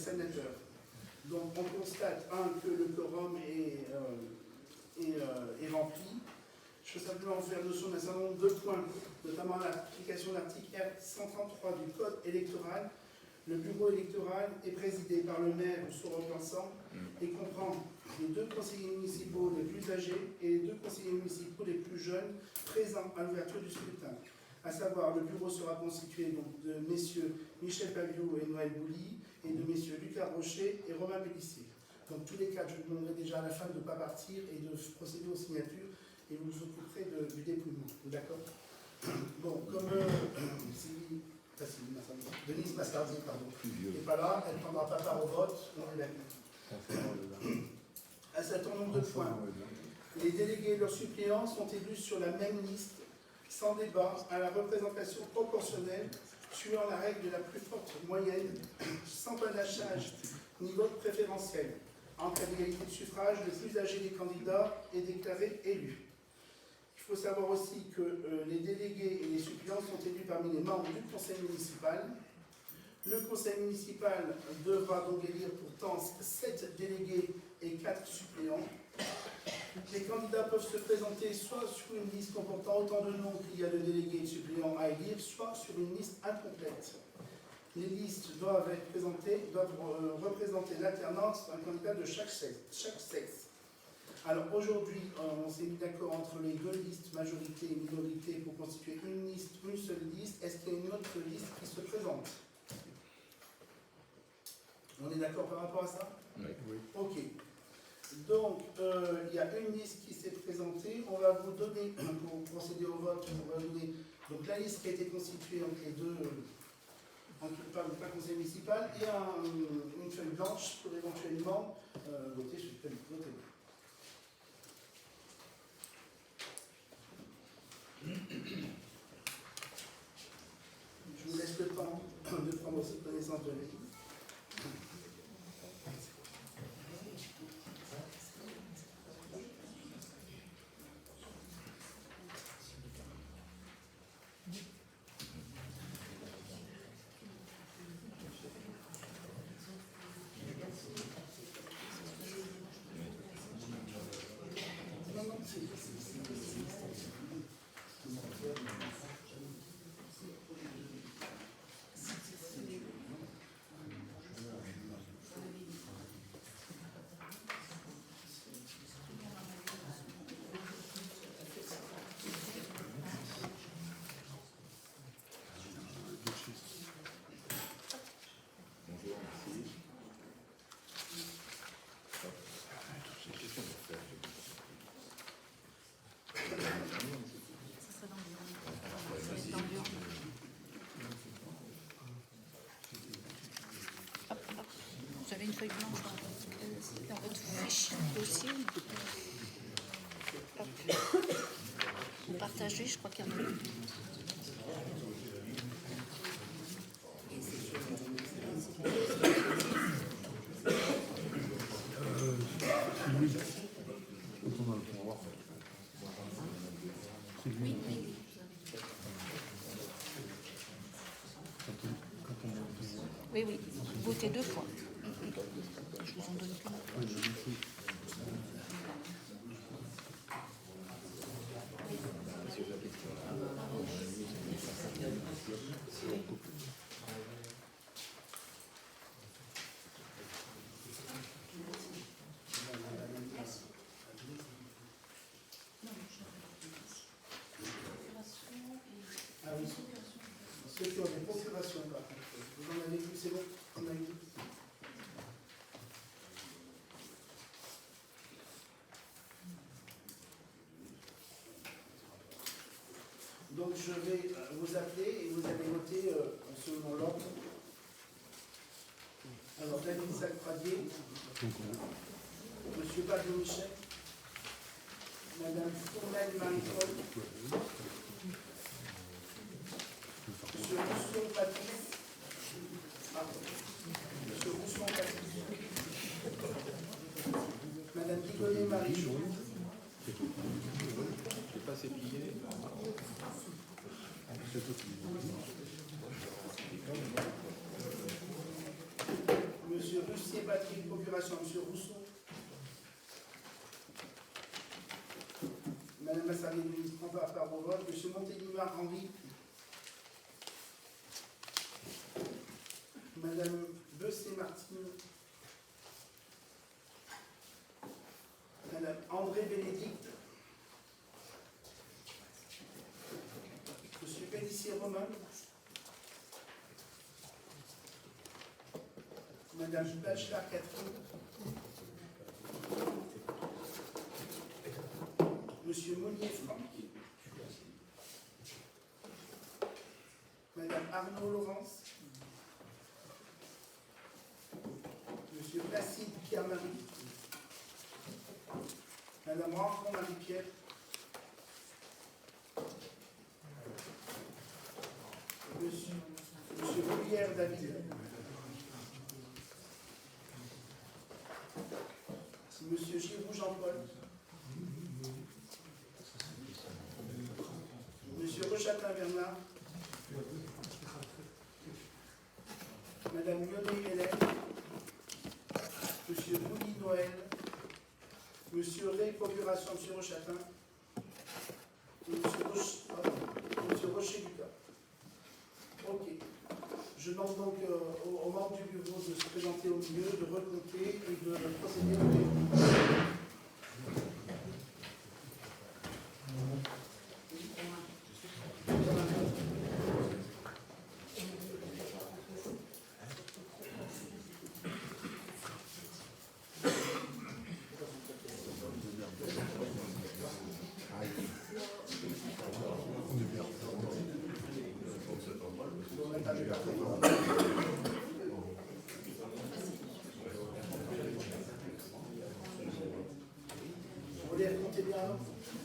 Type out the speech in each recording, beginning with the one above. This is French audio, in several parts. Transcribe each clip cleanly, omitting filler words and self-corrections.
sénateurs. Donc on constate, que le quorum est rempli. Je veux simplement faire notion d'un certain nombre de points, notamment l'application de l'article R133 du Code électoral. Le bureau électoral est présidé par le maire ou son remplaçant et comprend les 2 conseillers municipaux les plus âgés et les 2 conseillers municipaux les plus jeunes présents à l'ouverture du scrutin. À savoir, le bureau sera constitué donc, de messieurs Michel Paviot et Noël Bouly et de messieurs Lucas Rocher et Romain Mélissier. Donc tous les 4, je vous demanderai déjà à la fin de ne pas partir et de procéder aux signatures et vous vous occuperez du dépouillement. D'accord? Bon, comme Denise Mascardier, pardon, n'est pas là, elle ne prendra pas part au vote, on est d'accord. Un certain nombre de points. Les délégués et leurs suppléants sont élus sur la même liste, sans débat, à la représentation proportionnelle, suivant la règle de la plus forte moyenne, sans panachage ni vote préférentiel. En cas d'égalité de suffrage, le plus âgé des candidats est déclaré élu. Il faut savoir aussi que les délégués et les suppléants sont élus parmi les membres du conseil municipal. Le conseil municipal devra donc élire pourtant 7 délégués et 4 suppléants. Les candidats peuvent se présenter soit sur une liste comportant autant de noms qu'il y a de délégués et de suppléants à élire, soit sur une liste incomplète. Les listes doivent représenter l'alternance d'un candidat de chaque sexe. Alors aujourd'hui, on s'est mis d'accord entre les 2 listes, majorité et minorité, pour constituer une seule liste. Est-ce qu'il y a une autre liste qui se présente? On est d'accord par rapport à ça? Oui. Ok. Donc, il y a une liste qui s'est présentée. On va vous donner, pour procéder au vote, on va donner donc, la liste qui a été constituée entre les 2, entre le conseil municipal, et une feuille blanche pour éventuellement voter sur le vote. Je vous laisse le temps de prendre aussi connaissance de la liste. Vous avez une feuille blanche dans votre fiche dossier. Hop. Vous partagez, je crois qu'il y en a une. Oui, oui. Oui, oui. Vous votez 2 fois. Je vous en donne plus. Ah oui, ceux qui ont des procurations, par contre. Vous en avez vu, c'est bon? On a vu. Donc je vais vous appeler et vous allez voter selon l'ordre. Alors David Sacradier, Monsieur Pablo Michel, Madame Fournel Marie-Paul, Monsieur Rousseau Patrice, Monsieur Rousseau Patrice, Madame Digonet Marie-Jo, Je pas ses billets. Monsieur Monsieur Russier Patrick, procuration. Monsieur Rousseau. Madame Massardi-Louise prend part au vote. Monsieur Montélimar Henri. Madame Bessé-Martine. Madame André Bénédicte. Monsieur Pellissier Romain. Madame Bachelard Catherine. Monsieur Monnier Franck. Madame Arnaud Laurence. Monsieur Placide Pierre-Marie. Madame Renfron Marie-Pierre. Monsieur Bruyère David. Monsieur Giroux Jean-Paul. Monsieur Rechatin Bernard. Madame Lyonnais Hélène. Monsieur Bouly Noël. Monsieur Ray Procuration, Monsieur Rechatin. Et Monsieur Rocher Lucas. Ok. Je demande donc aux membres du bureau de se présenter au milieu, de recompter et de procéder au débat. Vous voulez compter bien alors?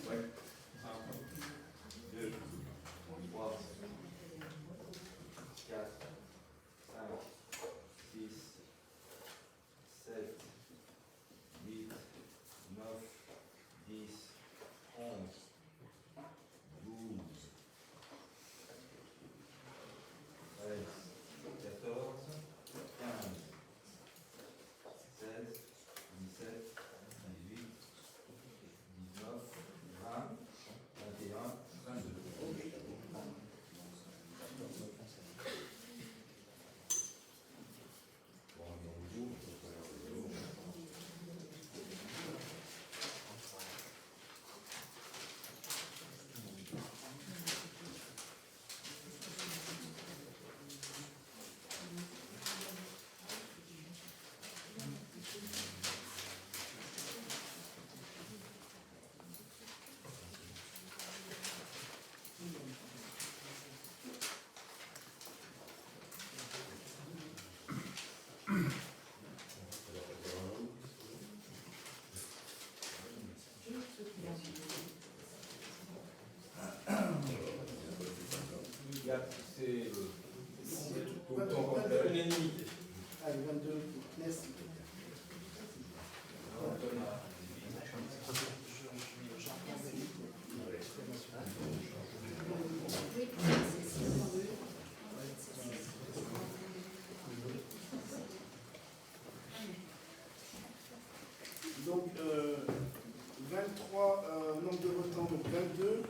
Oui. 1, 2, 3, 4, 5, 6, 7, 8, 9, 10, 11, 12, 13, 14, 15, 16, 17, 18, 19, 20, 21, 22. Bon, on ouvre, c'est l'unanimité. Allez, 22. Merci. Donc, 23 nombre de votants, donc 22.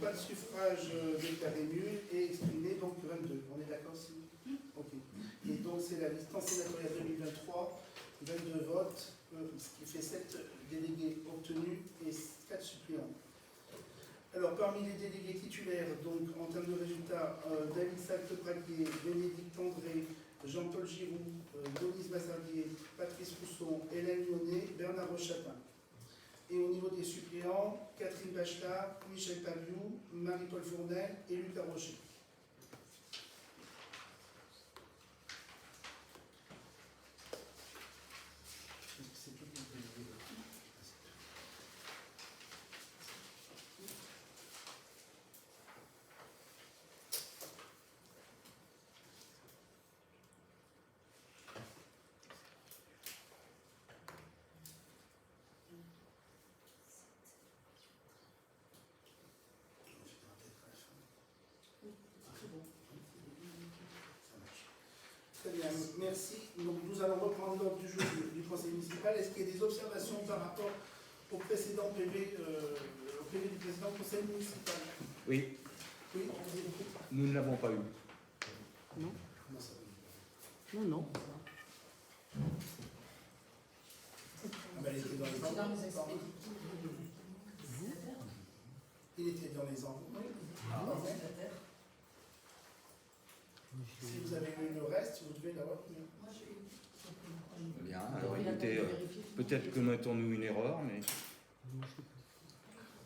Pas de suffrage déclaré nul et exprimé, donc 22. On est d'accord, si? Ok. Et donc, c'est la liste sénatoriale 2023, 22 votes, ce qui fait 7 délégués obtenus et 4 suppléants. Alors, parmi les délégués titulaires, donc en termes de résultats, David Salte-Praguier, Bénédicte André, Jean-Paul Giroux, Denise Massardier, Patrice Rousseau, Hélène Lyonnais, Bernard Rochatin. Et au niveau des suppléants, Catherine Bachelard, Michel Pabiou, Marie-Paul Fournel et Lucas Rocher. C'est tout. Très bien, merci. Donc nous allons reprendre. l'ordre du jour du conseil municipal. Est-ce qu'il y a des observations par rapport au précédent PV, au PV du précédent conseil municipal? Oui, Oui, on vous écoute. nous ne l'avons pas eu. Non, ça va. Non, non. Ah ben, il était dans les enveloppes. Il était dans les enveloppes. Si vous avez eu le reste, vous devez l'avoir. Bien, alors écoutez, peut-être que mettons-nous une erreur, mais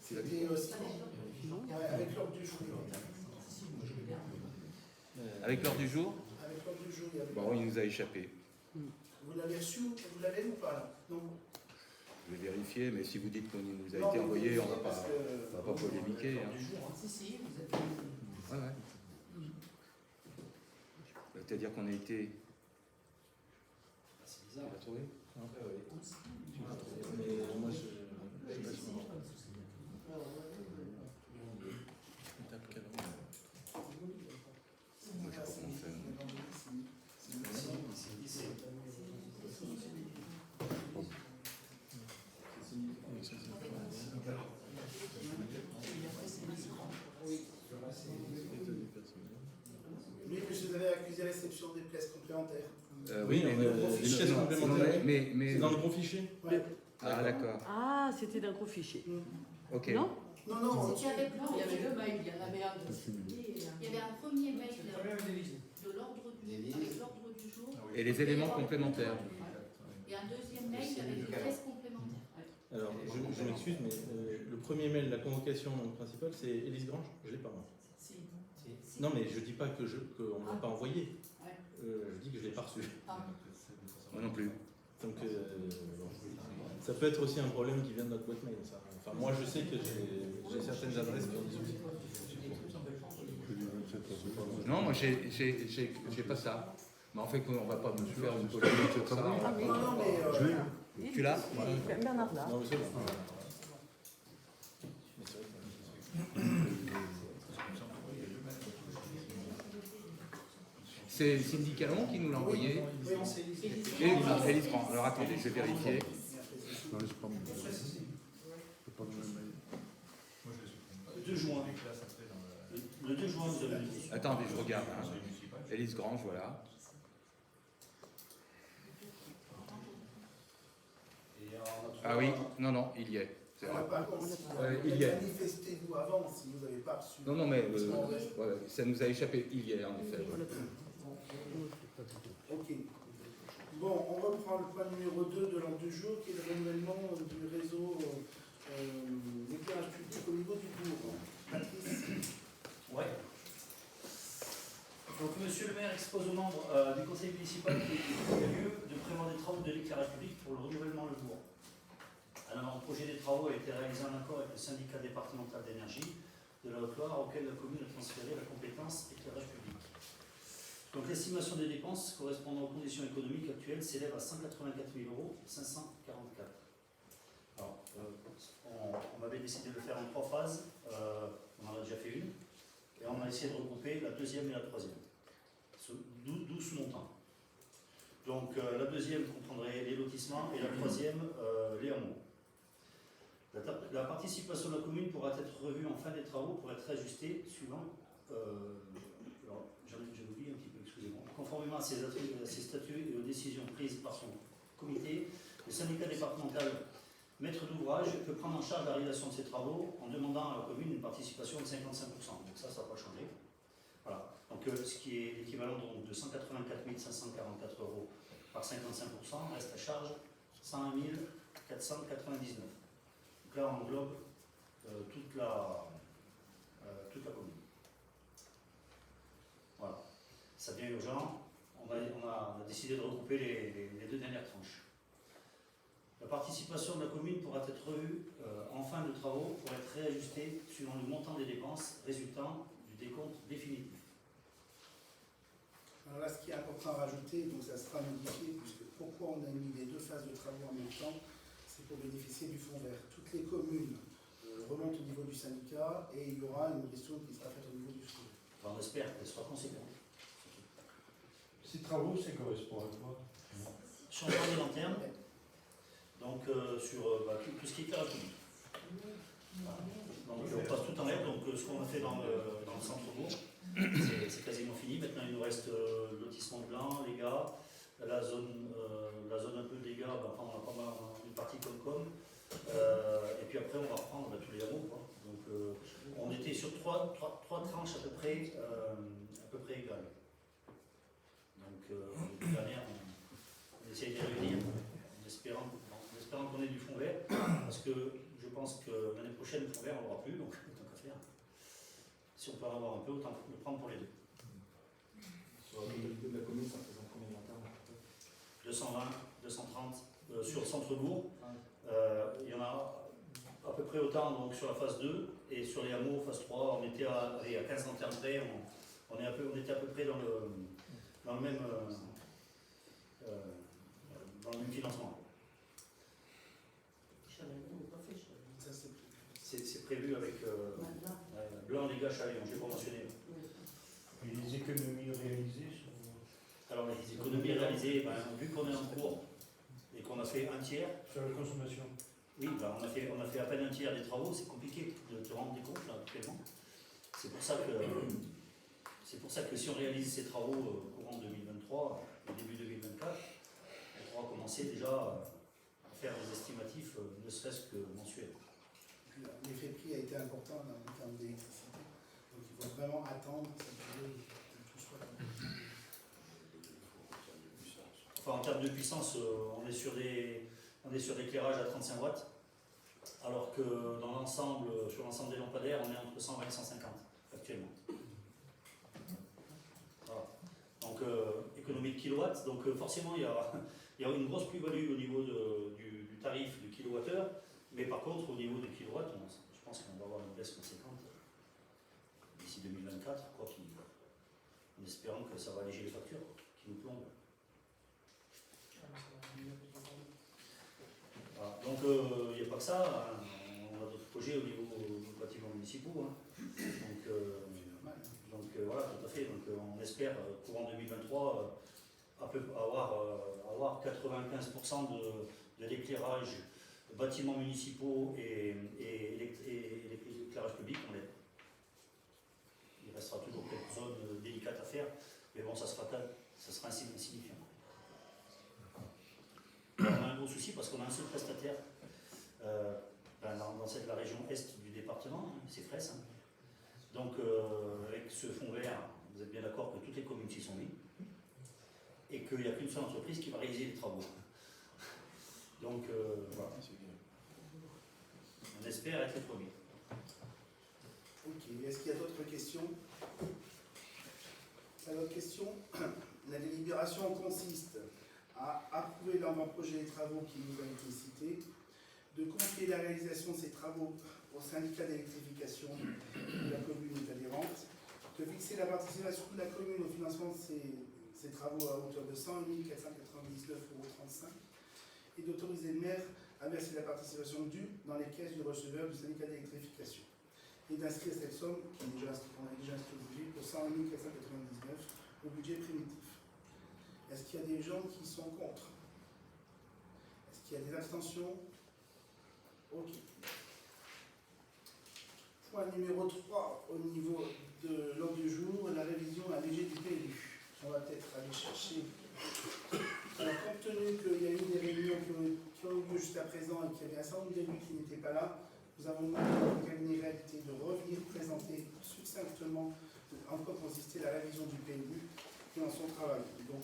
C'était aussi avec l'ordre du jour. avec l'heure du jour, Avec l'ordre du jour, il y avait. bon, il nous a échappé. Vous l'avez reçu, vous l'avez ou pas là? Non. Je vais vérifier, mais si vous dites qu'on nous a Non, été mais envoyé, on parce va que- pas polémiquer. Hein. Si, si, vous êtes. Ouais, ouais. C'est-à-dire qu'on a été... C'est bizarre. Tu l'as trouvé? Non. Mais moi, Moi, je sais pas comment on fait. Lui, vous avez accusé réception des pièces complémentaires. Oui, mais les pièces complémentaires. mais c'est dans le gros fichier. Ouais. Ah, d'accord. Ah, c'était d'un gros fichier. Ok. Non? Non, non, C'était avec l'ordre. Il y avait deux mails, il y en avait un de Il y avait un premier mail de l'ordre du, avec l'ordre du jour Et les éléments complémentaires. et un deuxième mail avec les pièces complémentaires. Alors, je m'excuse, mais le premier mail, la convocation principale, c'est Élise Grange. Je l'ai pas moi. Non, mais je dis pas qu'on ne l'a pas envoyé. Je dis que je l'ai pas reçu. Moi non plus. Donc, ça peut être aussi un problème qui vient de notre boîte mail. Ça. Enfin, moi, je sais que j'ai certaines adresses qui ont des soucis. Non, moi j'ai pas ça. Mais en fait, on va pas nous faire une polémique sur ça. non, non, mais Tu l'as? Bernard là. Non, mais c'est bon. C'est Cindy Calon qui nous l'a envoyé. oui, on s'est dit. Élise Grand. Alors attendez, je vais vérifier. Non, c'est pas mon c'est pas le même mail. Le 2 juin. Le 2 juin, vous avez dit. Attendez, je regarde. Hein. Élise Grange, voilà. Ah oui, non, non, il y est. C'est vrai. Par contre, il y est. manifestez-vous avant si vous n'avez pas reçu. Non, non, mais ouais, ça nous a échappé. Il y est, en effet. Ok. Bon, on reprend le point numéro 2 de l'ordre du jour, qui est le renouvellement du réseau d'éclairage public au niveau du bourg. Patrice. Ouais. Donc, monsieur le maire expose aux membres du conseil municipal qu'il y a lieu de prévoir des travaux de l'éclairage public pour le renouvellement le bourg. Alors, le projet des travaux a été réalisé en accord avec le syndicat départemental d'énergie de la Haute-Loire, auquel la commune a transféré la compétence éclairage public. Donc, l'estimation des dépenses correspondant aux conditions économiques actuelles s'élève à 184 544 €. Alors, on avait décidé de le faire en 3 phases. On en a déjà fait une. Et on a essayé de regrouper la deuxième et la troisième. D'où ce montant. Donc, la deuxième comprendrait les lotissements et la troisième, les hameaux. La participation de la commune pourra être revue en fin des travaux pour être ajustée suivant. Alors, j'ai oublié un petit peu, excusez-moi. Conformément à ses statuts et aux décisions prises par son comité, le syndicat départemental maître d'ouvrage peut prendre en charge la réalisation de ces travaux en demandant à la commune une participation de 55%. Donc ça va pas changer. Voilà. Donc ce qui est l'équivalent de 184 544 € par 55% reste à charge 101 499. Donc là on englobe toute la commune. Voilà. Ça devient urgent. On a décidé de regrouper les deux dernières tranches. La participation de la commune pourra être revue en fin de travaux pour être réajustée suivant le montant des dépenses résultant du décompte définitif. Alors là, ce qui est important à rajouter, donc ça sera modifié, puisque pourquoi on a mis les deux phases de travaux en même temps, c'est pour bénéficier du fonds vert. Toutes les communes remontent au niveau du syndicat et il y aura une question qui sera faite au niveau du fonds vert. Enfin, on espère qu'elle soit conséquente. Ces travaux, ça correspond à quoi? changement de lanterne, donc sur tout ce qui est éclairage public. Voilà. Donc on passe tout en l'air, donc ce qu'on a fait dans le centre-bourg, c'est quasiment fini. Maintenant il nous reste le lotissement de Blanc, les gars, la zone un peu des gars, on a pas mal une partie comme et puis après on va reprendre tous les hameaux. Donc on était sur trois tranches à peu près égales. Donc l'année dernière on essaye de les réunir en espérant qu'on ait du fond vert, parce que je pense que l'année prochaine le fond vert on l'aura plus, donc autant qu'à faire. Si on peut en avoir un peu, autant le prendre pour les deux. Sur la totalité de la commune, ça représente combien de lanternes? 220, 230 sur le centre-bourg. Il y en a à peu près autant donc, sur la phase 2 et sur les hameaux, phase 3, on était à 15 lanternes près, on était à peu près dans le même financement. C'est prévu avec Blanc, les gars, Chalet, j'ai pas mentionné. Et les économies réalisées Alors les économies réalisées, vu qu'on est en cours et qu'on a fait un tiers. sur la consommation. Oui, on a fait à peine un tiers des travaux, c'est compliqué de te rendre compte là actuellement. C'est pour ça que si on réalise ces travaux courant 2023, au début 2024, on pourra commencer déjà à faire des estimatifs, ne serait-ce que mensuels. L'effet de prix a été important là, en termes d'électricité. Donc il faut vraiment attendre que tout soit. Enfin, en termes de puissance, on est sur l'éclairage à 35 watts, alors que dans l'ensemble, sur l'ensemble des lampadaires, on est entre 120 et 150 actuellement. Voilà. Donc économie de kilowatts, donc forcément il y a une grosse plus-value au niveau du tarif du kilowattheure, mais par contre au niveau des kilowatts, je pense qu'on va avoir une baisse conséquente d'ici 2024, en espérant que ça va alléger les factures qui nous plombent. Voilà. Donc il n'y a pas que ça, on a d'autres projets au niveau des bâtiments municipaux. Donc voilà, tout à fait. Donc on espère courant 2023 avoir 95% de l'éclairage bâtiments municipaux et l'éclairage public en LED. Il restera toujours quelques zones délicates à faire, mais bon, ça sera insignifiant. On a un gros souci parce qu'on a un seul prestataire dans la région est du département, c'est Fraisse. Donc avec ce fonds vert, vous êtes bien d'accord que toutes les communes s'y sont mises et qu'il n'y a qu'une seule entreprise qui va réaliser les travaux. Donc voilà. On espère être les premiers. Ok, est-ce qu'il y a d'autres questions? L'autre question, la délibération consiste à approuver l'avant-projet des travaux qui nous a été cités, de confier la réalisation de ces travaux au syndicat d'électrification de la commune est adhérente, de fixer la participation de la commune au financement de ces travaux à hauteur de 101 499,35 € et d'autoriser le maire à verser la participation due dans les caisses du receveur du syndicat d'électrification et d'inscrire cette somme, qu'on a déjà inscrite au budget, pour 101 499 au budget primitif. Est-ce qu'il y a des gens qui sont contre? Est-ce qu'il y a des abstentions? Ok. Point numéro 3, au niveau de l'ordre du jour, la révision allégée du PLU. On va peut-être aller chercher. Alors, compte tenu qu'il y a eu des réunions qui ont eu lieu jusqu'à présent et qu'il y avait un certain nombre d'élus qui n'étaient pas là, nous avons demandé au cabinet réalité de revenir présenter succinctement en quoi consistait la révision du PLU et dans son travail. Donc,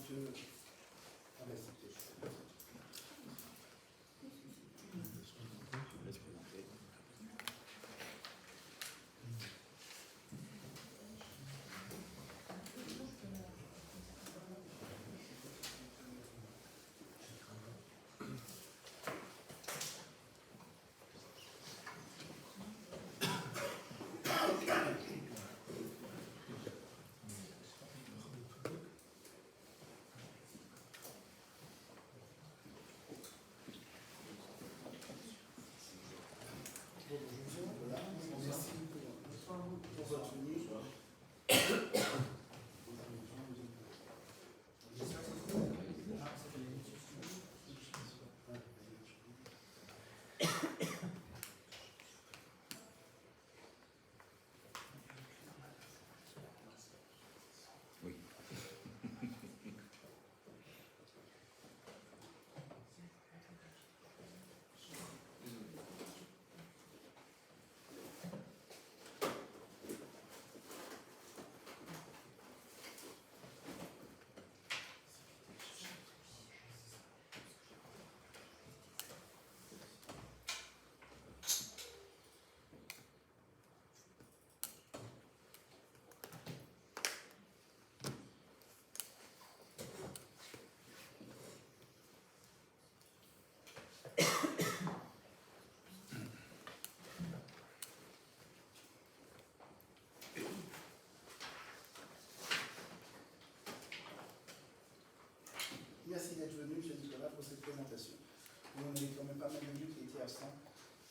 été absent.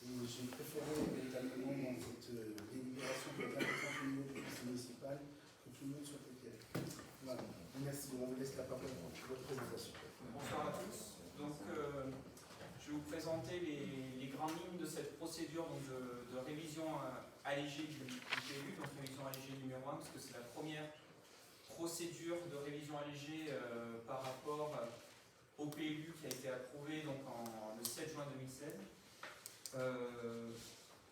Et j'ai préféré véritablement dans cette délibération qui est importante au niveau du conseil municipal que tout le monde soit éclairé. Voilà. Merci, on vous laisse la parole pour votre présentation. Bonsoir à tous. Donc, je vais vous présenter les grandes lignes de cette procédure donc, de révision allégée du PLU, donc révision allégée numéro 1, parce que c'est la première procédure de révision allégée par rapport au PLU qui a été approuvé donc, le 7 juin 2016.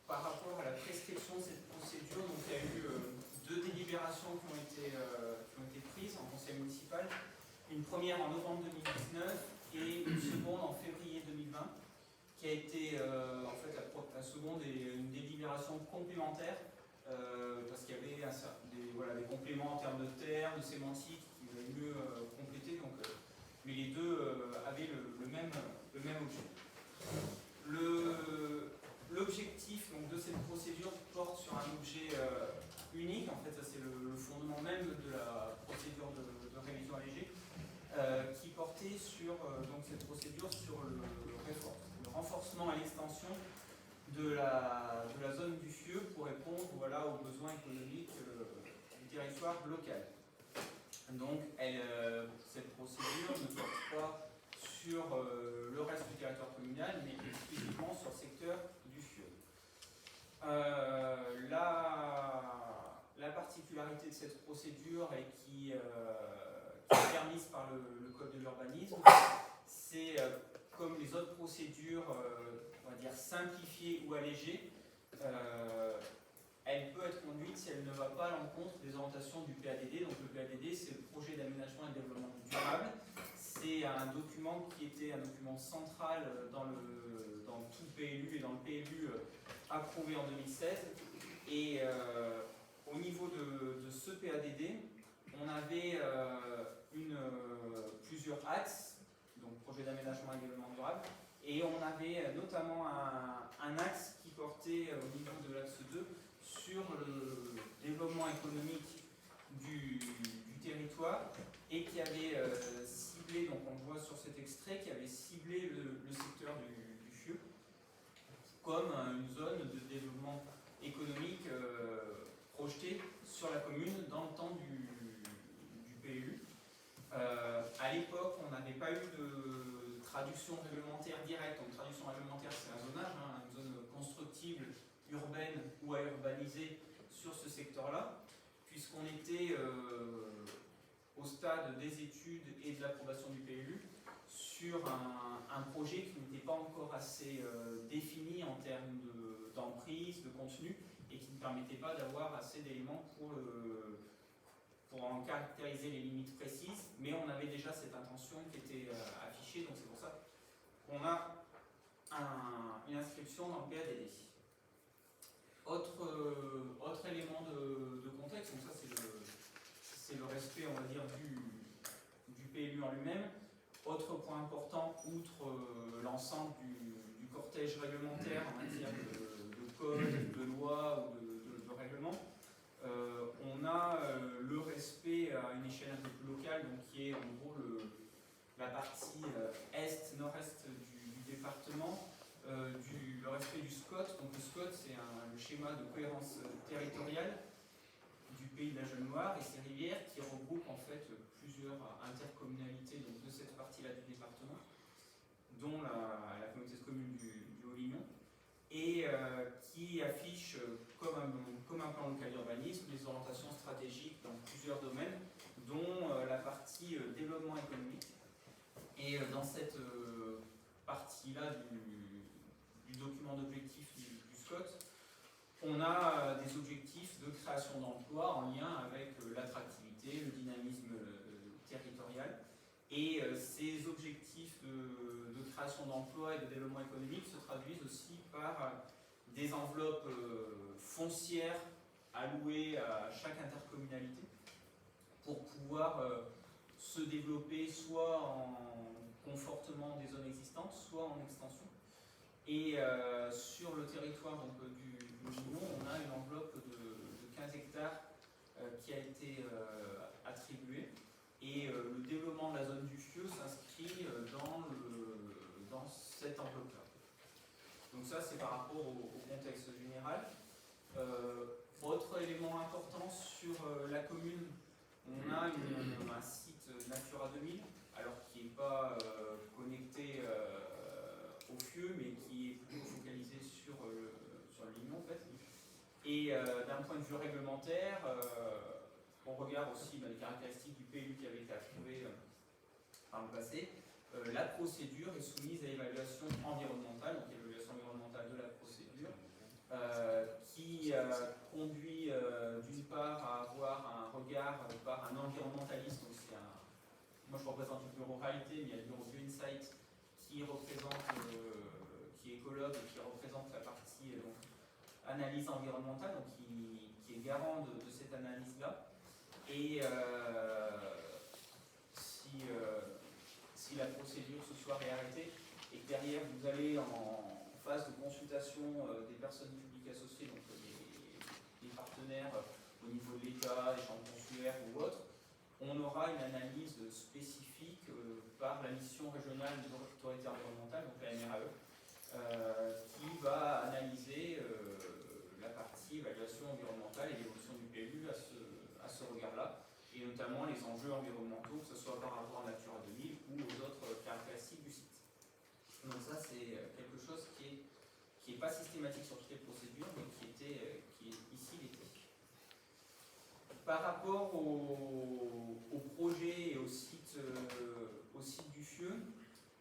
Par rapport à la prescription de cette procédure, donc, il y a eu deux délibérations qui ont été prises en conseil municipal. Une première en novembre 2019 et une seconde en février 2020, qui a été en fait la seconde est une délibération complémentaire parce qu'il y avait des compléments en termes de termes, de sémantique qui valaient mieux compléter. Donc, mais les deux avaient le même objet. L'objectif de cette procédure porte sur un objet unique. En fait, ça c'est le fondement même de la procédure de révision allégée. Qui portait sur donc cette procédure sur le renforcement et l'extension de la zone du FIEU pour répondre aux besoins économiques du territoire local. Donc cette procédure ne porte pas sur le reste du territoire communal, mais exclusivement sur le secteur du FIEU. La particularité de cette procédure est qui est permise par le Code de l'urbanisme, c'est comme les autres procédures, on va dire simplifiées ou allégées, elle peut être conduite si elle ne va pas à l'encontre des orientations du PADD. Donc le PADD, c'est le projet d'aménagement et de développement durable. C'est un document qui était un document central dans tout le PLU et dans le PLU approuvé en 2016. Et au niveau de ce PADD, on avait plusieurs axes, donc projet d'aménagement et développement durable, et on avait notamment un axe qui portait au niveau de l'axe 2 sur le développement économique du territoire et qui avait ciblé, donc on le voit sur cet extrait, qui avait ciblé le secteur du FIEU comme une zone de développement économique projetée sur la commune dans le temps du PLU. À l'époque, on n'avait pas eu de traduction réglementaire directe. Donc, traduction réglementaire, c'est un zonage, une zone constructible, urbaine ou à urbaniser sur ce secteur-là, puisqu'on était au stade des études et de l'approbation du PLU sur un projet qui n'était pas encore assez défini en termes d'emprise, de contenu, et qui ne permettait pas d'avoir assez d'éléments pour en caractériser les limites précises, mais on avait déjà cette intention qui était affichée, donc c'est pour ça qu'on a une inscription dans le PADD. Autre élément de contexte, donc ça c'est le respect, on va dire, du PLU en lui-même. Autre point important, outre l'ensemble du cortège réglementaire en matière de code, de loi ou de règlement, on a le respect à une échelle un peu plus locale, donc qui est en gros la partie est-nord-est du département, le respect du SCOT. Donc le SCOT, c'est le schéma de cohérence territoriale du Pays de la Jeune-Loire et ses rivières qui regroupe en fait plusieurs intercommunalités donc, de cette partie-là du département, dont la communauté de communes du Haut-Lignon, et qui affiche comme un plan local d'urbanisme les orientations stratégiques dans plusieurs domaines, dont la partie développement économique. Et dans cette partie-là du document d'objectifs du SCOT, on a des objectifs de création d'emplois en lien avec l'attractivité, le dynamisme territorial. Et ces objectifs de création d'emplois et de développement économique se traduisent aussi par des enveloppes foncières allouées à chaque intercommunalité pour pouvoir se développer soit en confortement des zones existantes, soit en extension. Et sur le territoire donc, du Lignon, on a une enveloppe de 15 hectares qui a été attribuée. Et le développement de la zone du FIEU s'inscrit dans cette enveloppe-là. ça, c'est par rapport au contexte général. Autre élément important sur la commune, on a un site Natura 2000, alors qui n'est pas connecté au FIeux, mais qui est plutôt focalisé sur le Lignon en fait. Et d'un point de vue réglementaire, on regarde aussi les caractéristiques du PLU qui avait été approuvé par le passé. La procédure est soumise à évaluation environnementale, donc évaluation environnementale de la procédure, qui conduit d'une part à avoir un regard par un environnementaliste. Donc moi je représente une bureau réalité, mais il y a le bureau BioInsight qui représente, qui est écologue et qui représente la partie analyse environnementale, donc qui est garant de cette analyse-là. Et si la procédure se soit réarrêtée et que derrière vous allez en phase de consultation des personnes publiques associées, donc les partenaires au niveau de l'État, des chambres consulaires ou autres, on aura une analyse spécifique par la mission régionale de l'autorité environnementale, donc la MRAE, qui va analyser la partie évaluation environnementale et l'évolution du PLU à ce regard-là, et notamment les enjeux environnementaux, que ce soit par rapport à Natura 2000 ou aux autres caractéristiques du site. Donc ça, c'est quelque chose qui est pas systématique sur toutes les procédures, mais qui ici l'était. Par rapport au projet et au site du FIeux,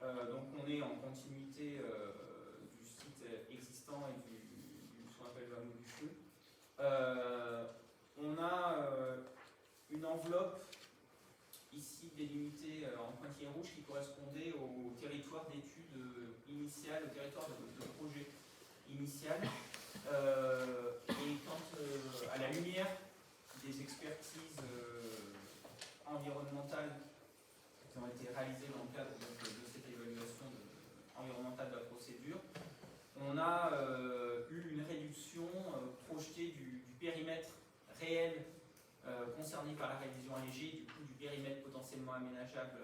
donc on est en continuité du site existant et du ce qu'on appelle le hameau du FIeux. On a une enveloppe ici délimitée en pointillés rouges qui correspondait au territoire d'études initiales, au territoire de projet initial. Et quand, à la lumière des expertises environnementales qui ont été réalisées dans le cadre de cette évaluation environnementale de la procédure, on a eu une réduction projetée du périmètre réel concerné par la révision allégée, du coup du périmètre potentiellement aménageable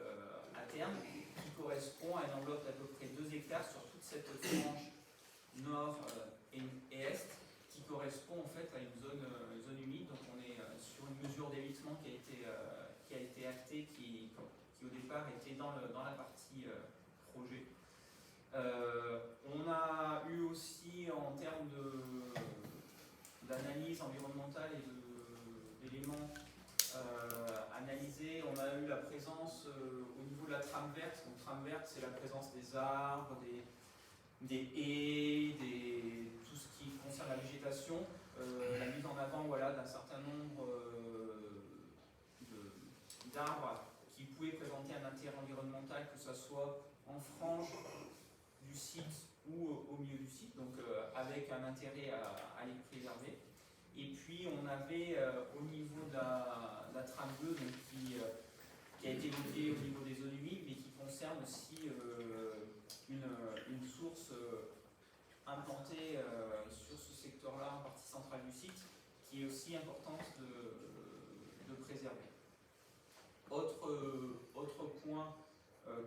à terme, qui correspond à une enveloppe d'à peu près 2 hectares sur toute cette frange nord et est, qui correspond en fait à une zone humide. Donc on est sur une mesure d'évitement qui a été actée, qui au départ était dans la partie projet. On a eu aussi en termes d'analyse environnementale et d'éléments analysés, on a eu la présence au niveau de la trame verte. Donc trame verte, c'est la présence des arbres, des haies, tout ce qui concerne la végétation, la mise en avant d'un certain nombre d'arbres qui pouvaient présenter un intérêt environnemental, que ce soit en frange du site ou au milieu du site, donc avec un intérêt à les préserver. Et puis on avait au niveau de la trame 2, donc, qui a été évoquée au niveau des zones humides, mais qui concerne aussi une source implantée sur ce secteur-là, en partie centrale du site, qui est aussi importante de préserver. Autre point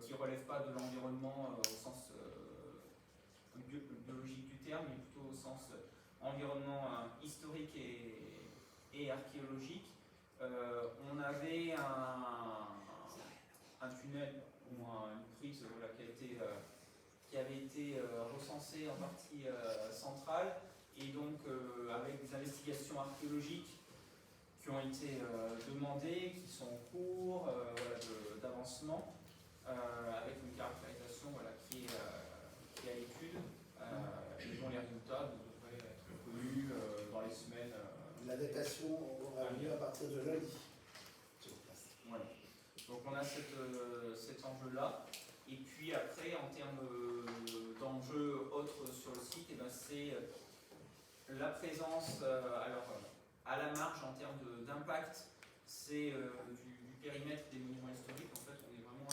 qui ne relève pas de l'environnement au sens biologique du terme, mais plutôt au sens environnement historique et archéologique. On avait un tunnel ou une prise qui avait été recensée en partie centrale, et donc avec des investigations archéologiques qui ont été demandées, qui sont en cours d'avancement, avec une caractérisation qui est à l'étude, et dont les résultats devraient être connus dans les semaines. La datation aura lieu à partir de lundi. Voilà. Donc on a cet enjeu-là. Et puis après, en termes d'enjeux autres sur le site, c'est la présence, à la marge en termes d'impact, c'est du périmètre des monuments historiques. En fait, on est vraiment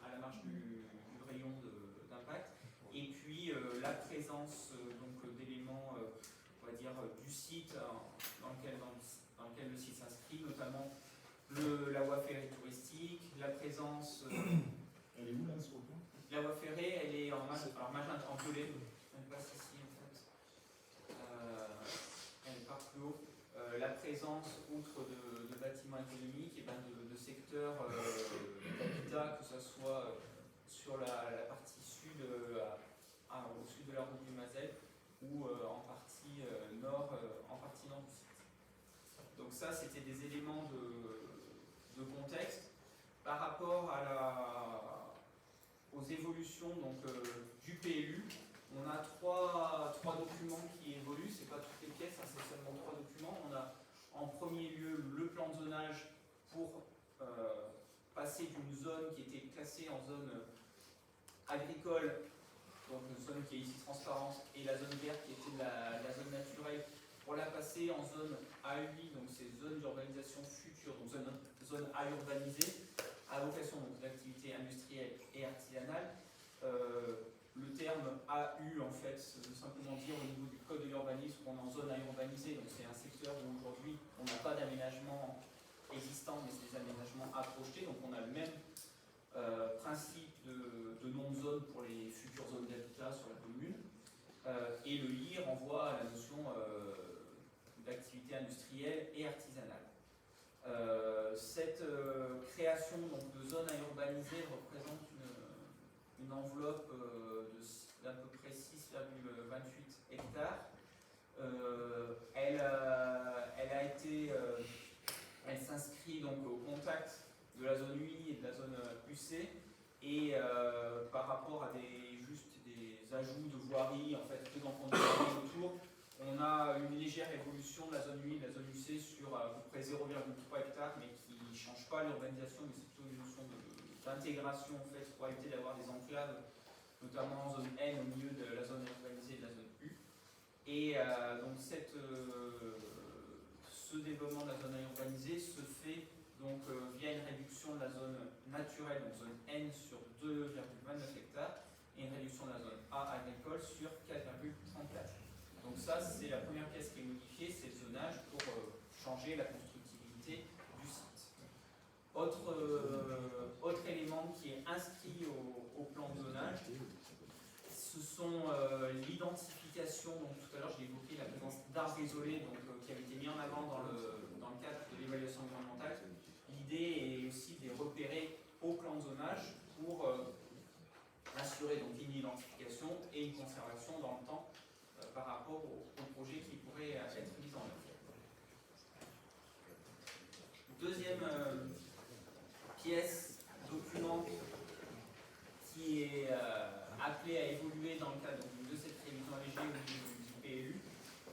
à la marge du rayon d'impact. Et puis la présence d'éléments, on va dire, du site dans lequel le site s'inscrit, notamment la voie ferrée touristique, la présence. Elle est où là sur le plan ? La voie ferrée, elle est en magenta, en violet. elle passe ici en fait, elle part plus haut, la présence, outre de bâtiments économiques, et ben de secteurs d'habitat, que ce soit sur la partie sud, au sud de la route du Mazel, ou en partie nord du site. Donc ça, c'était des éléments de contexte. Par rapport aux évolutions donc, du PLU, on a trois documents qui évoluent, c'est pas toutes les pièces, hein, c'est seulement 3 documents. On a en premier lieu le plan de zonage pour passer d'une zone qui était classée en zone agricole, donc une zone qui est ici transparente, et la zone verte qui était la zone naturelle, pour la passer en zone A8, donc c'est zone d'urbanisation future, donc zone à urbaniser, à vocation d'activité industrielle et artisanale. Le terme AU, en fait, veut simplement dire au niveau du code de l'urbanisme qu'on est en zone à urbaniser, donc c'est un secteur où aujourd'hui on n'a pas d'aménagement existant, mais c'est des aménagements à projeter, donc on a le même principe de nom de zone pour les futures zones d'habitat sur la commune. Et le I renvoie à la notion d'activité industrielle et artisanale. Cette création donc, de zones à urbaniser représente une enveloppe d'à peu près 6,28 hectares. Elle s'inscrit donc au contact de la zone UI et de la zone UC, et par rapport à des ajouts de voiries, en fait, faisant conduire autour, on a une légère évolution de la zone UI et de la zone UC sur à peu près 0,3 hectares, mais qui ne change pas l'urbanisation, mais c'est plutôt une notion d'intégration, en fait, pour éviter d'avoir des enclaves, notamment en zone N au milieu de la zone urbanisée et de la zone U. Et donc ce développement de la zone urbanisée se fait donc via une réduction de la zone naturelle, donc zone N sur 2,29 hectares, et une réduction de la zone A agricole sur 4,34. Donc ça, c'est la première pièce qui est modifiée, c'est le zonage pour changer la constructibilité du site. Autre élément qui est inscrit au plan de zonage, ce sont l'identification, donc tout à l'heure j'ai évoqué la présence d'arbres isolés, donc, qui avait été mis en avant dans le cadre de l'évaluation environnementale. L'idée est aussi de les repérer au plan de zonage pour assurer donc une identification et une conservation dans le temps par rapport au projet qui pourrait être mis en œuvre. Deuxième pièce, document qui est appelé à évoluer dans le cadre de cette révision allégée au niveau du PLU,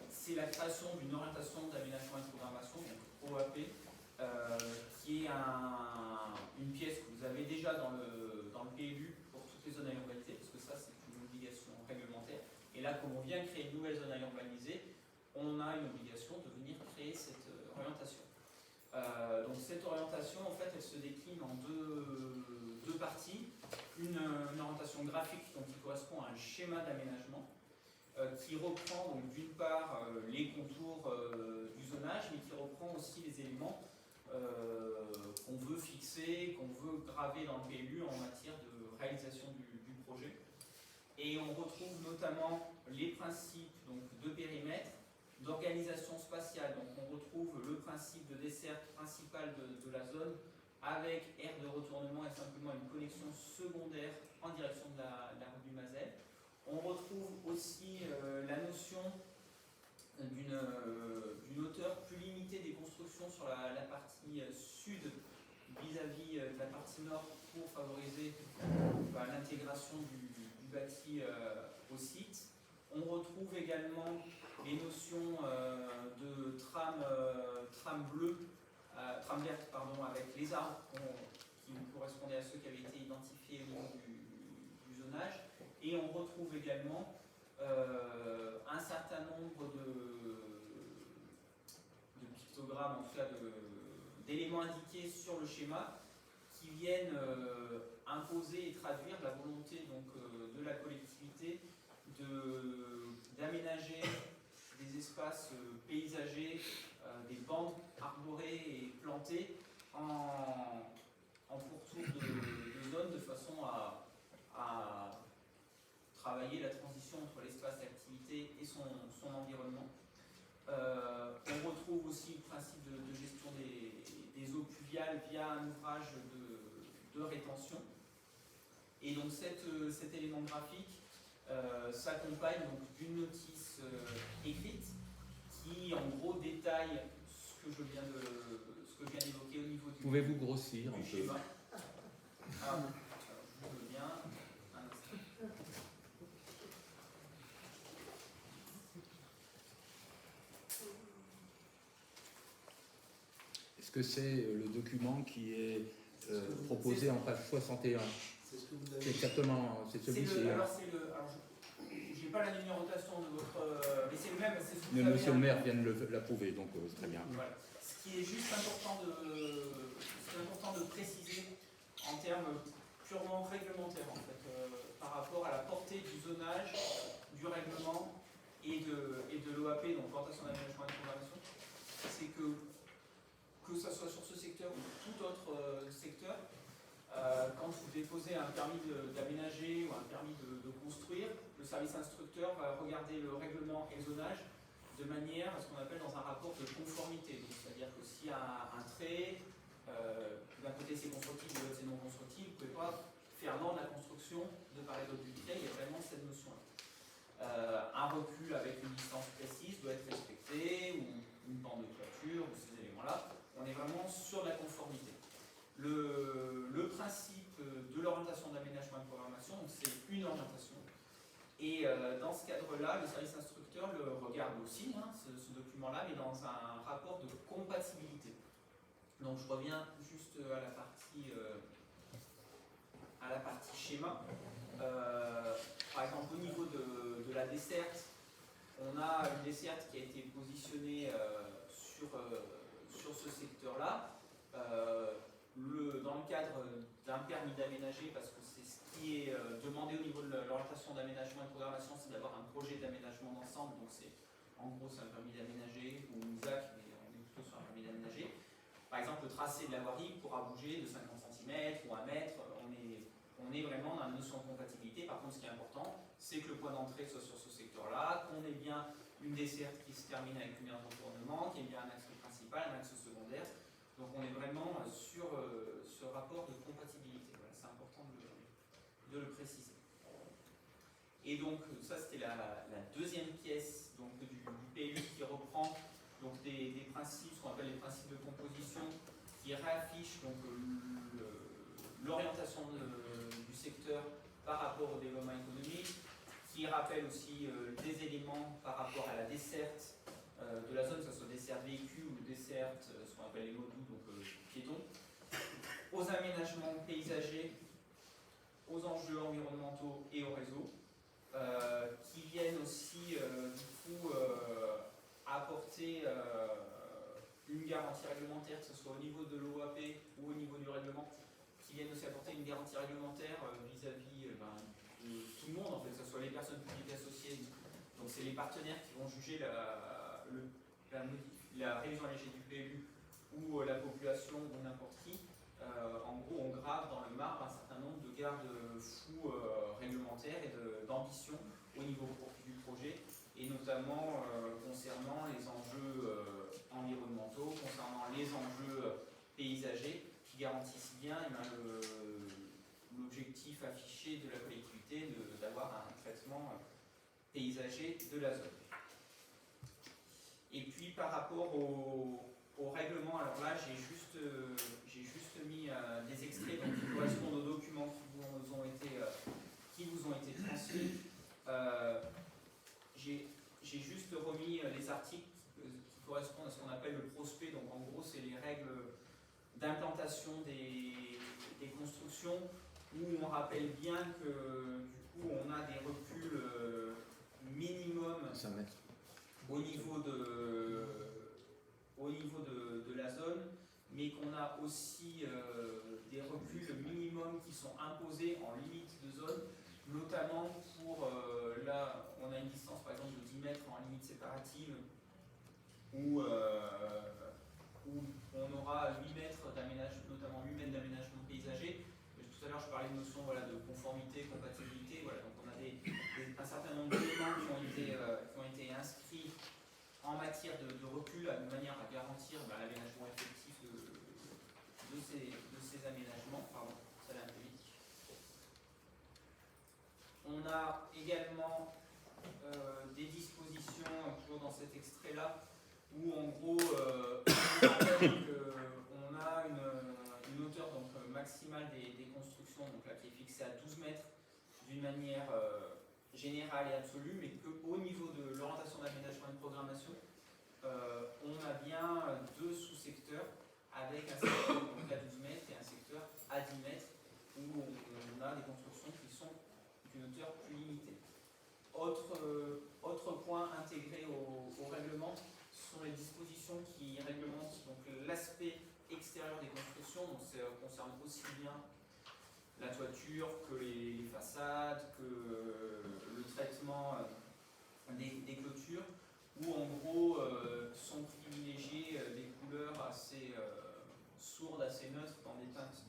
c'est la création d'une orientation d'aménagement et de programmation, donc OAP, qui est une pièce que vous avez déjà dans le PLU pour toutes les zones à urbaniser, parce que ça c'est une obligation réglementaire. Et là, comme on vient créer une nouvelle zone à urbaniser, on a une obligation de venir créer cette orientation. Donc cette orientation, en fait, elle se décline en deux parties. Une orientation graphique donc, qui correspond à un schéma d'aménagement qui reprend donc d'une part les contours du zonage, mais qui reprend aussi les éléments qu'on veut fixer, qu'on veut graver dans le PLU en matière de réalisation du projet. Et on retrouve notamment les principes donc, de périmètre, d'organisation spatiale. Donc on retrouve le principe de desserte principale de la zone avec aire de retournement et simplement une connexion secondaire en direction de la route du Mazel. On retrouve aussi la notion d'une hauteur plus limitée des constructions sur la partie sud vis-à-vis de la partie nord pour favoriser l'intégration du bâti au site. On retrouve également les notions de tram bleu, tram verte, pardon, avec les arbres qui correspondaient à ceux qui avaient été identifiés au niveau du zonage. Et on retrouve également un certain nombre de pictogrammes, en tout cas d'éléments indiqués sur le schéma qui viennent imposer et traduire la volonté donc, de la collectivité d'aménager des espaces paysagers, des bandes arborées et plantées en pourtour de zones de façon à travailler la transition transition entre l'espace d'activité et son environnement. On retrouve aussi le principe de gestion des eaux pluviales via un ouvrage de rétention. Et donc cet élément graphique s'accompagne d'une notice écrite qui en gros détaille ce que je viens d'évoquer au niveau du Pouvez-vous grossir un peu? schéma. Alors, je veux bien. Un instant. Est-ce que c'est le document qui est proposé en page 61? C'est ce que vous avez. C'est exactement, c'est celui-ci. Alors, j'ai pas la numérotation de votre. Mais c'est le même. C'est ce que vous Monsieur avez, le maire vient de l'approuver, donc c'est très bien. Voilà. Ce qui est juste important de préciser en termes purement réglementaires, en fait, par rapport à la portée du zonage, du règlement et de l'OAP, donc orientation d'aménagement et de programmation, c'est que ça soit sur ce secteur ou tout autre secteur, quand vous déposez un permis d'aménager ou un permis de construire, le service instructeur va regarder le règlement et le zonage de manière à ce qu'on appelle dans un rapport de conformité. C'est-à-dire que s'il y a un trait, d'un côté c'est constructible, de l'autre c'est non constructible, vous ne pouvez pas faire non de la construction de part et d'autre du trait, il y a vraiment cette notion-là. Un recul avec une distance précise doit être respecté, ou une bande de toiture, ou ces éléments-là. On est vraiment sur la conformité. Le principe de l'orientation d'aménagement et de programmation, c'est une orientation. Et dans ce cadre-là, le service instructeur le regarde aussi, ce document-là, mais dans un rapport de compatibilité. Donc je reviens juste à la partie schéma. Par exemple, au niveau de la desserte, on a une desserte qui a été positionnée sur ce secteur-là. Dans le cadre d'un permis d'aménager, parce que c'est ce qui est demandé au niveau de l'orientation d'aménagement et de programmation, c'est d'avoir un projet d'aménagement d'ensemble. Donc en gros c'est un permis d'aménager ou une ZAC, mais on est plutôt sur un permis d'aménager. Par exemple, le tracé de la voirie pourra bouger de 50 cm ou 1 mètre. On est vraiment dans la notion de compatibilité. Par contre, ce qui est important, c'est que le point d'entrée soit sur ce secteur-là, qu'on ait bien une desserte qui se termine avec une aire d'entournement, qu'il y ait bien un axe principal, un axe secondaire. Donc on est vraiment sur ce rapport de compatibilité. Voilà, c'est important de le préciser. Et donc ça c'était la deuxième pièce donc, du PLU qui reprend donc, des principes, ce qu'on appelle les principes de composition, qui réaffichent donc l'orientation du secteur par rapport au développement économique, qui rappelle aussi des éléments par rapport à la desserte de la zone, que ce soit desserte véhicule ou desserte, ce qu'on appelle les modules, donc piétons, aux aménagements paysagers, aux enjeux environnementaux et au réseau, qui viennent aussi du coup apporter une garantie réglementaire, que ce soit au niveau de l'OAP ou au niveau du règlement, qui viennent aussi apporter une garantie réglementaire vis-à-vis de tout le monde, en fait, que ce soit les personnes publiques associées. Donc c'est les partenaires qui vont juger la révision allégée du PLU ou la population ou n'importe qui. En gros, on grave dans le marbre un certain nombre de garde-fous réglementaires et d'ambition au niveau du projet, et notamment concernant les enjeux environnementaux, concernant les enjeux paysagers, qui garantissent bien l'objectif affiché de la collectivité d'avoir un traitement paysager de la zone. Et puis par rapport au règlement, alors là j'ai juste mis des extraits donc, qui correspondent aux documents qui vous ont été transmis. J'ai juste remis les articles qui correspondent à ce qu'on appelle le prospect. Donc en gros c'est les règles d'implantation des constructions, où on rappelle bien que du coup on a des reculs minimum 5 mètres. au niveau de la zone, mais qu'on a aussi des reculs minimums qui sont imposés en limite de zone, notamment pour, là on a une distance par exemple de 10 mètres en limite séparative, où on aura 8 mètres d'aménagement, notamment 8 mètres d'aménagement paysager. Tout à l'heure je parlais de notion de conformité, compatibilité, voilà, donc on a un certain nombre matière de recul, de manière à garantir l'aménagement effectif de ces aménagements. Pardon, ça allait un peu vite. On a également des dispositions, toujours dans cet extrait-là, où en gros, on rappelle qu'on a une hauteur donc, maximale des constructions, donc là, qui est fixée à 12 mètres d'une manière générale et absolue, mais qu'au niveau de l'orientation d'aménagement et de programmation, on a bien deux sous-secteurs avec un secteur donc à 12 mètres et un secteur à 10 mètres où on a des constructions qui sont d'une hauteur plus limitée. Autre point intégré au règlement sont les dispositions qui réglementent l'aspect extérieur des constructions, donc ça concerne aussi bien la toiture que les façades, que le traitement des clôtures, où en gros sont privilégiées des couleurs assez sourdes, assez neutres dans des teintes